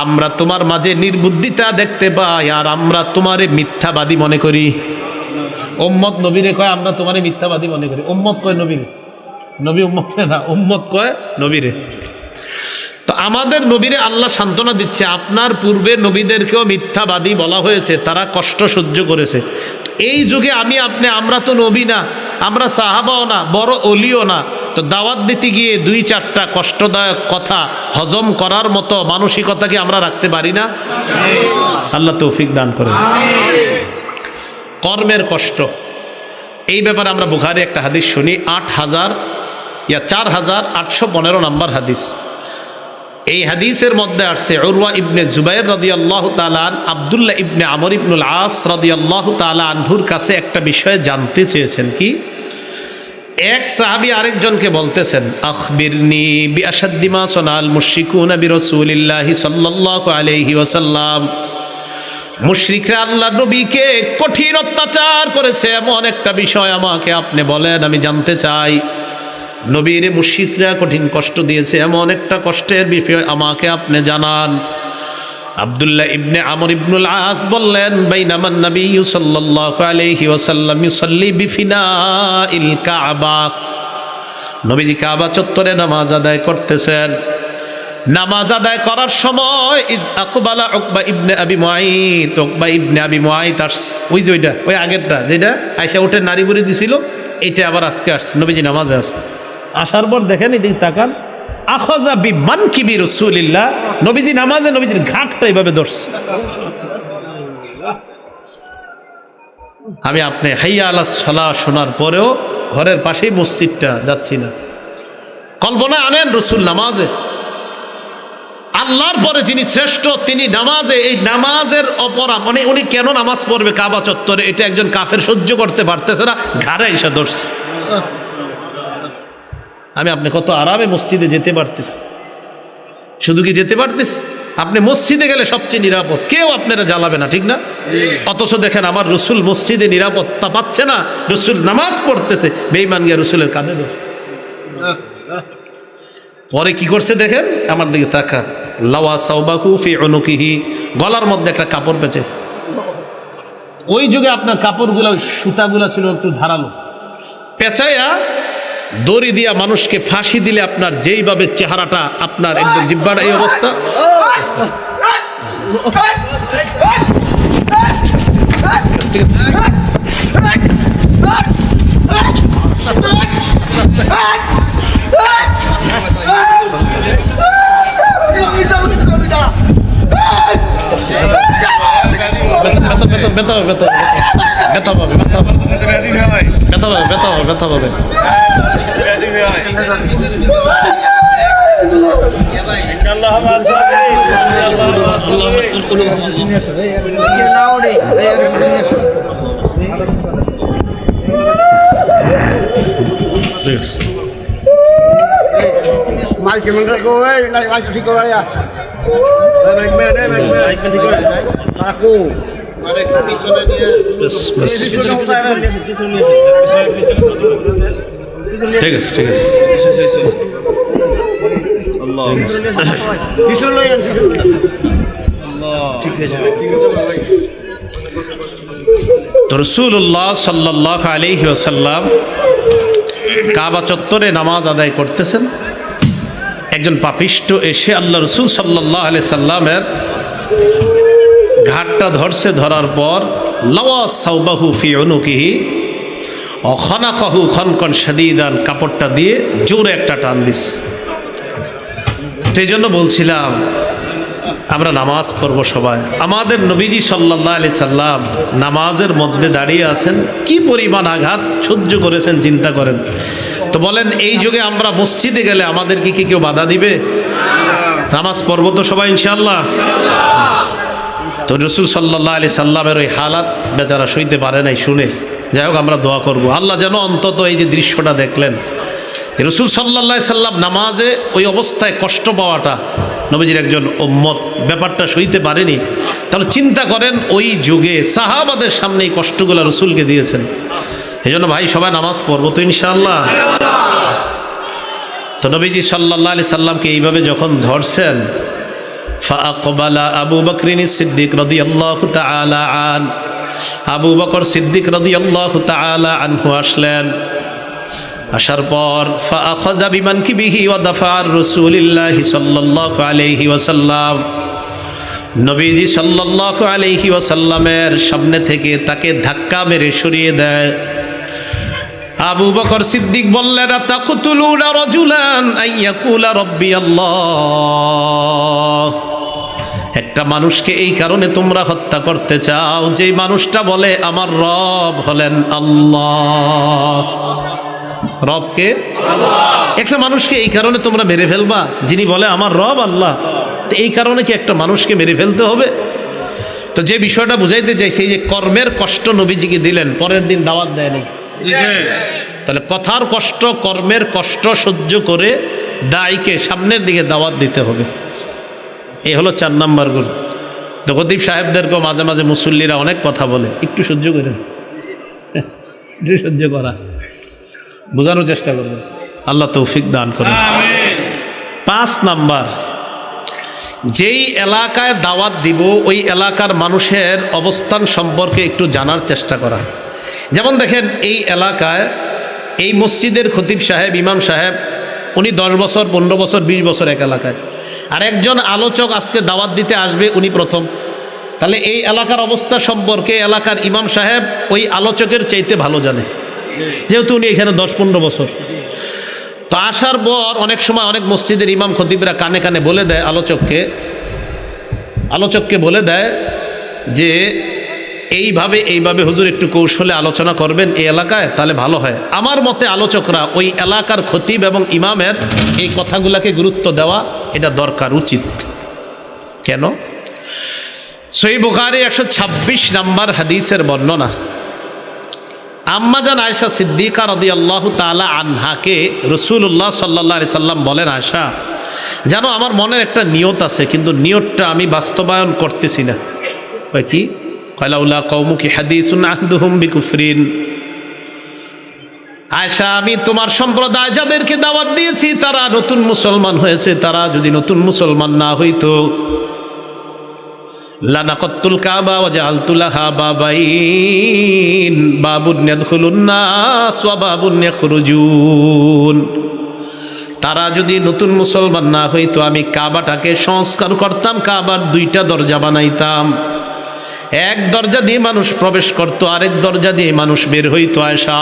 আমরা তোমার মাঝে নির্বুদ্ধিতা দেখতে পাই আর আমরা তোমারে মিথ্যাবাদী মনে করি। উম্মত নবীরে কয় আমরা তোমারে মিথ্যাবাদী মনে করি। উম্মত কয় নবীরে, নবী উম্মতকে না, উম্মত কয় নবীরে। তো আমাদের নবীরে আল্লাহ সান্ত্বনা দিচ্ছে, আপনার পূর্বে নবীদেরকেও মিথ্যাবাদী বলা হয়েছে, তারা কষ্ট সহ্য করেছে। এই যুগে আমি আপনি, আমরা তো নবী না, আমরা সাহাবাও না, বড় অলিও না, তো দাওয়াত দিতে গিয়ে 2-4টা কষ্টদায়ক কথা হজম করার মতো মানসিকতা কি আমরা রাখতে পারি না? আল্লাহ তৌফিক দান করেন। কর্মের কষ্ট, এই ব্যাপারে আমরা বুখারী একটা হাদিস শুনি, 4815 নাম্বার হাদিস। এই হাদিসের মধ্যে আসছে উরওয়া ইবনে জুবাইর রাদিয়াল্লাহু তাআলা আন আব্দুল্লাহ ইবনে আমর ইবনুল আস রাদিয়াল্লাহু তাআলা আনহুর কাছে একটা বিষয় জানতে চেয়েছেন। কি? এক সাহাবী আরেকজনকে বলতেছেন, আখবিরনি বিআশাদ্দি মা সানাল মুশরিকুনা বিরাসূলিল্লাহি সাল্লাল্লাহু আলাইহি ওয়াসাল্লাম। মুশরিকরা আল্লাহর নবীকে কঠিন অত্যাচার করেছে এমন একটা বিষয় আমাকে আপনি বলেন, আমি জানতে চাই। নবীর মুশরিকরা কঠিন কষ্ট দিয়েছে এমন একটা কষ্টের বিষয় আমাকে আপনি জানান। আব্দুল্লাহ ইবনে আমর ইবনুল আস বললেন, বাইনামান নবী সাল্লাল্লাহু আলাইহি ওয়াসাল্লাম ইউসাল্লি বিফিনাইল কাবা। নবীজি কাবা চত্বরে নামাজ আদায় করতেছেন। নামাজ আদায় করার সময় ইজ আকবালা উকবা ইবনে আবি মুআইত, উকবা ইবনে আবি মুআইত ওই যে ওই আগেরটা যেটা আয়েশা উঠে নারী বুড়ি দিছিল, এটা আবার আজকে আসছে। নবীজি নামাজে আসছে, আসার পর দেখেন এদিকে তাকান, আখাযা বিমানকিবি রাসূলিল্লাহ, নবীজি নামাজে নবীজির ঘাটটা এইভাবে ধরছে। আমি আপনি হাইয়া আলাস সালাহ শোনার পরেও ঘরের পাশেই মসজিদটা যাচ্ছি না। কল্পনা আনেন রসুল নামাজে, আল্লাহর পরে যিনি শ্রেষ্ঠ তিনি নামাজে, এই নামাজের অপরাধ মানে উনি কেন নামাজ পড়বে কাবা চত্বরে, এটা একজন কাফের সহ্য করতে পারতেছে না, ঘাড়ে এসে ধরছে। আমি আপনি কত আরামে মসজিদে যেতে পারতেছি, শুধু কি যেতে পারতেছি? আপনি মসজিদে গেলে সবচেয়ে নিরাপদ, কেউ আপনারা জ্বালাবে না, ঠিক না? অথচ দেখেন আমার রসুল মসজিদে নিরাপত্তা পাচ্ছে না, রসুল নামাজ পড়তেছে, বেঈমান গিয়ে রসুলের কাঁধে ধরে। পরে কি করছে দেখেন, আমার দিকে তাকান, লাওয়া সাওবাকু ফি উনুকিহি, গলার মধ্যে একটা কাপড় পেঁচেছে। ওই যুগে আপনার কাপড়গুলো সুতাগুলো ছিল একটু ধারালো, পেঁচাইয়া দড়ি দিয়া মানুষকে ফাঁসি দিলে আপনার যেইভাবে চেহারাটা আপনার একদম জিব্বাটা এই অবস্থা। ব্যথা পাবে, ব্যথা পাবে। মাইক কেমন রাখো, মাইক ঠিক করে রাখো। ঠিক আছে, ঠিক আছে। তো রাসূলুল্লাহ সাল্লাল্লাহু আলাইহি ওয়াসাল্লাম কাবা চত্বরে নামাজ আদায় করতেছেন। একজন পাপিষ্ট এসে আল্লাহ রসুল সাল্লাল্লাহু আলাইহি সাল্লামের ঘাটটা ধরছে, ধরার পর লাওয়া সাওবাহু ফি উনুকিহি অখনাকাহু খনকন শাদীদান, কাপড়টা দিয়ে জোরে একটা টান দিস। সেই জন্য বলছিলাম আমরা নামাজ পড়ব সবাই, আমাদের নবীজি সাল্লাল্লাহু আলাইহি সাল্লাম নামাজের মধ্যে দাঁড়িয়ে আছেন, কি পরিমাণ আঘাত সহ্য করেছেন চিন্তা করেন। তো বলেন এই যুগে আমরা মসজিদে গেলে আমাদেরকে কি কেউ বাধা দিবে? নামাজ পড়ব তো সবাই ইনশাআল্লাহ। তো রাসূল সাল্লাল্লাহু আলাইহি সাল্লামের ওই হালাত বেচারা সইতে পারে নাই শুনে। যাই হোক আমরা দোয়া করব আল্লাহ যেন অন্তত এই যে দৃশ্যটা দেখলেন যে রাসূল সাল্লাল্লাহু আলাইহি সাল্লাম নামাজে ওই অবস্থায় কষ্ট পাওয়াটা, নবীজির একজন উম্মত ব্যাপারটা সইতে পারেনি। তাহলে চিন্তা করেন ওই যুগে সাহাবাদের সামনে এই কষ্টগুলো রাসূলকে দিয়েছেন। এই জন্য ভাই সবাই নামাজ পড়বো তো ইনশাআল্লাহ। তো নবীজি সাল্লাল্লাহু আলাইহি সাল্লামকে এইভাবে যখন ধরছেন, ফাআকবালা আবু বকরিন সিদ্দিক রাদিয়াল্লাহু তাআলা আন, আবু বকর সিদ্দিক রাদিয়াল্লাহু তাআলা আনহু আসলেন। আসার পর ফাআখাযা বিমানকিবিহি ওয়া দাফা'আ রাসূলিল্লাহি সাল্লাল্লাহু আলাইহি ওয়াসাল্লাম, নবীজি সাল্লাল্লাহু আলাইহি ওয়াসাল্লামের সামনে থেকে তাকে ধাক্কা মেরে সরিয়ে দেয়। আবু বকর সিদ্দিক বললেন, আতাকতুলুনা রাজুলান আইয়াকুলা রাব্বি আল্লাহ, একটা মানুষকে এই কারণে তোমরা হত্যা করতে চাও যেই মানুষটা বলে আমার রব হলেন আল্লাহ। রবকে একটা মানুষকে এই কারণে তোমরা মেরে ফেলবা যিনি বলে আমার রব আল্লাহ, তো এই কারণে কি একটা মানুষকে মেরে ফেলতে হবে? তো যে বিষয়টা বুঝাইতে চাই, সেই যে কর্মের কষ্ট নবীজিকে দিলেন, পরের দিন দাওয়াত দেয়নি। তাহলে কথার কষ্ট, কর্মের কষ্ট সহ্য করে দায়ীকে সামনের দিকে দাওয়াত দিতে হবে। এই হলো 4 নম্বর গুণ। তো খতিব সাহেবদেরকেও মাঝে মাঝে মুসল্লিরা অনেক কথা বলে, একটু সহ্য করেন, একটু সহ্য করা, বোঝানোর চেষ্টা করবেন, আল্লাহ তৌফিক দান করেন। 5 নাম্বার, যেই এলাকায় দাওয়াত দিব ওই এলাকার মানুষের অবস্থান সম্পর্কে একটু জানার চেষ্টা করা। যেমন দেখেন, এই এলাকায় এই মসজিদের খতিব সাহেব, ইমাম সাহেব, উনি 10 বছর, 15 বছর, 20 বছর এক এলাকায়, আর একজন আলোচক আজকে দাওয়াত দিতে আসবে, উনি প্রথম। তাহলে এই এলাকার অবস্থা সম্পর্কে এলাকার ইমাম সাহেব ওই আলোচকের চাইতে ভালো জানে, যেহেতু উনি এখানে 10-15 বছর। তো আসার পর অনেক সময় অনেক মসজিদের ইমাম খতিবরা কানে কানে বলে দেয় আলোচককে বলে দেয় যে এইভাবে হুজুর একটু কৌশলে আলোচনা করবেন এই এলাকায়, তাহলে ভালো হয়। আমার মতে আলোচকরা ওই এলাকার খতিব এবং ইমামের এই কথাগুলোকে গুরুত্ব দেওয়া এটা দরকার, উচিত। কেন? সহিহ বুখারী 126 নম্বর হাদিসের বর্ণনা, আম্মাজান আয়েশা সিদ্দিকা রাদিয়াল্লাহু তাআলা আনহাকে রাসূলুল্লাহ সাল্লাল্লাহু আলাইহি সাল্লাম বলেন, আয়েশা জানো আমার মনের একটা নিয়ত আছে, কিন্তু নিয়তটা আমি বাস্তবায়ন করতেছি না। কয় কি? লাউলা কওমুকি হাদিসুন আহদুহুম বিকুফরিন। আয়েশা, আমি তোমার সম্প্রদায় যাদেরকে দাওয়াত দিয়েছি তারা নতুন মুসলমান হয়েছে, তারা যদি নতুন মুসলমান না হইতো, লানাকাতুল কাবা ওয়া জাআলতু লাহা বাবাইন, বাবুন ইয়াদখুলুন নাস ওয়া বাবুন ইয়াখরুজুন। তারা যদি নতুন মুসলমান না হইতো আমি কাবাটাকে সংস্কার করতাম, কাবার 2টা দরজা বানাইতাম, এক দরজা দিয়ে মানুষ প্রবেশ করত, আরেক দরজা দিয়ে মানুষ বের হইতো। আয়েশা,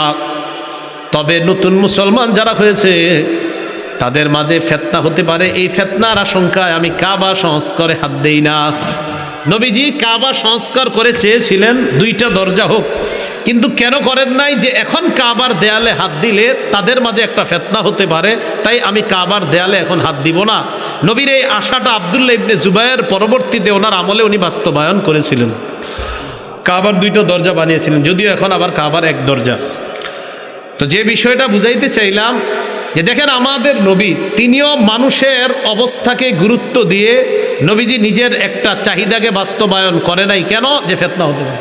তবে নতুন মুসলমান যারা হয়েছে তাদের মাঝে ফিতনা হতে পারে, এই ফিতনার আশঙ্কায় আমি কাবা সংস্কারে হাত দেই না। নবীজি কাবা সংস্কার করে চেয়েছিলেন 2টা দরজা হোক, কিন্তু কেন করেন নাই? যে এখন কাবার দেয়ালে হাত দিলে তাদের মাঝে একটা ফিতনা হতে পারে, তাই আমি কাবার দেয়ালে এখন হাত দিব না। নবীর এই আশাটা আব্দুল্লাহ ইবনে জুবায়ের পরবর্তীতে ওনার আমলে উনি বাস্তবায়ন করেছিলেন, কাবার 2টা দরজা বানিয়েছিলেন, যদিও এখন আবার কাবার 1 দরজা। তো যে বিষয়টা বুঝাইতে চাইলাম যে দেখেন, আমাদের নবী তিনিও মানুষের অবস্থাকে গুরুত্ব দিয়ে নবীজি নিজের একটা চাহিদাকে বাস্তবায়ন করে নাই। কেন? যে ফিতনা হতে পারে।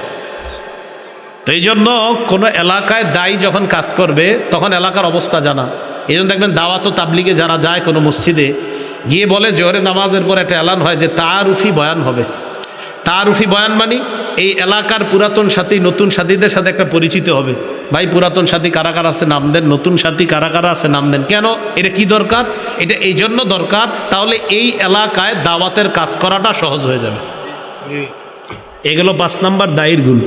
তো এই জন্য কোনো এলাকায় দায়ী যখন কাজ করবে তখন এলাকার অবস্থা জানা। এই জন্য দেখবেন দাওয়াত ও তাবলিগে যারা যায় কোনো মসজিদে গিয়ে বলে, জোহরের নামাজের পর একটা এলান হয় যে তারুফি বয়ান হবে। তারুফি বয়ান মানে এই এলাকার পুরাতন সাথী নতুন সাথীদের সাথে একটা পরিচিত হবে। ভাই, পুরাতন সাথী কারা কারা আছে নাম দেন, নতুন সাথী কারা কারা আছে নাম দেন। কেন? এটা কি দরকার? এটা এই জন্য দরকার, তাহলে এই এলাকায় দাওয়াতের কাজ করাটা সহজ হয়ে যাবে। এগুলো 5 নম্বর দায়ীর গুণ।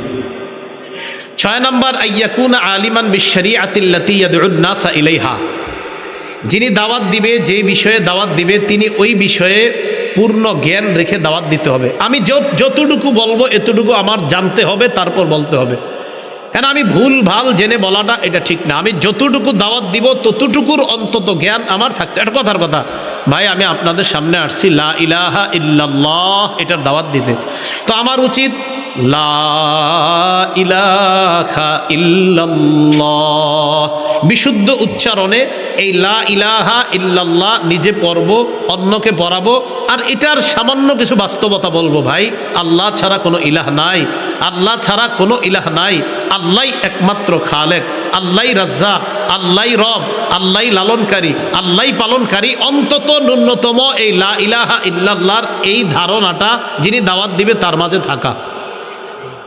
6 নম্বর, আইয়াকুনা আলিমান বিশরিআতিল্লাতী ইয়াদউন নাসা ইলাইহা। যিনি দাওয়াত দিবে, যে বিষয়ে দাওয়াত দিবে, তিনি ওই বিষয়ে পূর্ণ জ্ঞান রেখে দাওয়াত দিতে হবে। আমি যতটুকু বলবো এতটুকু আমার জানতে হবে, তারপর বলতে হবে। কেন? আমি ভুল ভাল জেনে বলাটা এটা ঠিক না। আমি যতটুকু দাওয়াত দিব ততটুকুর অন্তত জ্ঞান আমার থাকতে। এটা কথার কথা। ভাই, আমি আপনাদের সামনে আসছি লা ইলাহা ইল্লাল্লাহ এটার দাওয়াত দিতে, তো আমার উচিত লা ইলাহা ইল্লাল্লাহ বিশুদ্ধ উচ্চারণে এই লা ইলাহা ইল্লাল্লাহ নিজে পড়ব, অন্যকে পড়াবো, আর এটার সামান্য কিছু বাস্তবতা বলবো। ভাই, আল্লাহ ছাড়া কোনো ইলাহ নাই, আল্লাহ ছাড়া কোনো ইলাহ নাই, আল্লাহই একমাত্র খালেক, আল্লাহই রাজ্জাক, আল্লাহই রব, আল্লাহই লালনকারী, আল্লাহই পালনকারী। অন্তত ন্যূনতম এই লা ইলাহা ইল্লাল্লাহর এই ধারণাটা যিনি দাওয়াত দিবে তার মাঝে থাকা,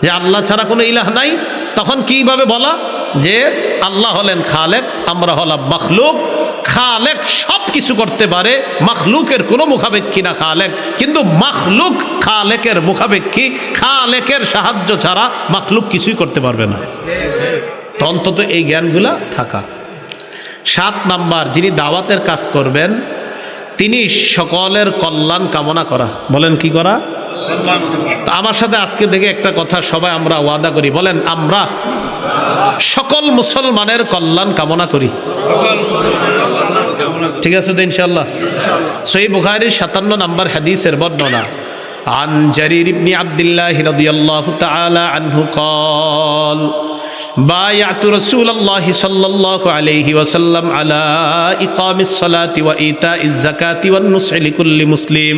যে আল্লাহ ছাড়া কোনো ইলাহ নাই। তখন কিভাবে বলা? যে আল্লাহ হলেন খালেক, আমরা হলাম মখলুক। খালেক সব কিছু করতে পারে, মখলুকের কোনো মুখাপেক্ষী না খালেক, কিন্তু মখলুক খালেকের মুখাপেক্ষী। খালেকের সাহায্য ছাড়া মখলুক কিছুই করতে পারবে না। তো অন্তত এই জ্ঞানগুলা থাকা। 7 নাম্বার, যিনি দাওয়াতের কাজ করবেন তিনি সকলের কল্যাণ কামনা করা। বলেন কি করা? আমার সাথে আজকে থেকে একটা কথা সবাই আমরা ওয়াদা করি, বলেন আমরা সকল মুসলমানের কল্যাণ কামনা করি। ঠিক আছে তো ইনশাআল্লাহ। সহিহ বুখারীর 57 নম্বর হাদিসের বর্ণনা عن جرير بن عبد الله رضي الله تعالى عنه قال بايعت رسول الله صلى الله عليه وسلم على إقام الصلاة وإيتاء الزكاة والنصح لكل مسلم।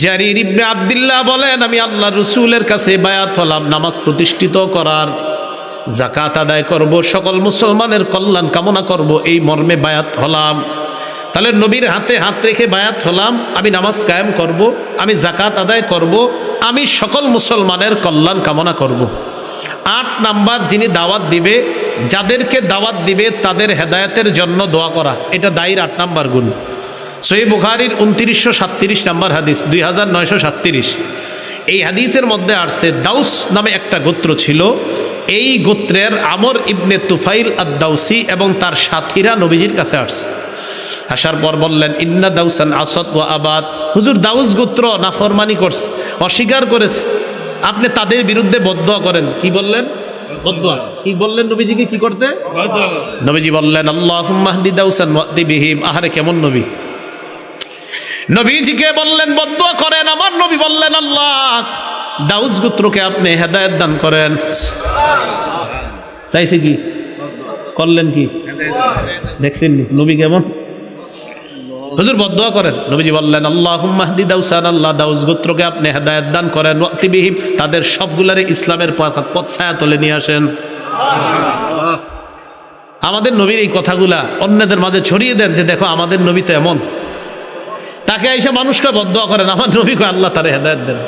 জারির ইবনে আব্দুল্লাহ বলেন, আমি আল্লাহর রাসূলের কাছে বায়াত হলাম নামাজ প্রতিষ্ঠিত করার, যাকাত আদায় করব, সকল মুসলমানের কল্যাণ কামনা করব, এই মর্মে বায়াত হলাম। তাহলে নবীর হাতে হাত রেখে বায়াত হলাম, আমি নামাজ কায়েম করব, আমি যাকাত আদায় করব, আমি সকল মুসলমানের কল্যাণ কামনা করব। 8 নাম্বার, যিনি দাওয়াত দিবে, যাদেরকে দাওয়াত দিবে তাদের হেদায়েতের জন্য দোয়া করা, এটা দায়ীর 8 নাম্বার গুণ। সহিহ বুখারীর 2937 নাম্বার হাদিস, 2937। এই হাদিসের মধ্যে আসছে দাউস নামে একটা গোত্র ছিল, এই গোত্রের আমর ইবনে তুফাইল আদ-দাউসি এবং তার সাথীরা নবীজির কাছে আসছে। আসার পর বললেন, ইন্না দাউসান আসাদ ওয়া আবাদ, হুজুর দাউস গোত্র নাফরমানি করছে, অস্বীকার করেছে, আপনি তাদের বিরুদ্ধে বদদোয়া করেন। কি বললেন? বদদোয়া। কি বললেন নবীজিকে কি করতে? নবীজি বললেন, আল্লাহুম্মা হদি দাউসান ওয়াতি বিহিম। আহারে কেমন নবী! নবীজিকে বললেন বদদোয়া করেন, আমার নবী বললেন, আল্লাহ দাউস গোত্রকে আপনি হেদায়েত দান করেন। চাইছে কি? করলেন কি? দেখছেন নবী কেমন? হুজুর বদদোয়া করেন। নবীজি বললেন, আল্লাহুম্মা হদি দাউসান, আল্লাহ দাউস গোত্রকে আপনি হেদায়েত দান করেন, ওয়াতি বিহিম, তাদের সবগুলারে ইসলামের পথ ছায়া তলে নিয়ে আসেন। আমাদের নবীর এই কথাগুলা অন্যদের মাঝে ছড়িয়ে দেন, যে দেখো আমাদের নবী তো এমন। তাকে এসে মানুষকে বদদোয়া করেন, আমার নবীকে আল্লাহ তারে হেদায়েত দেন।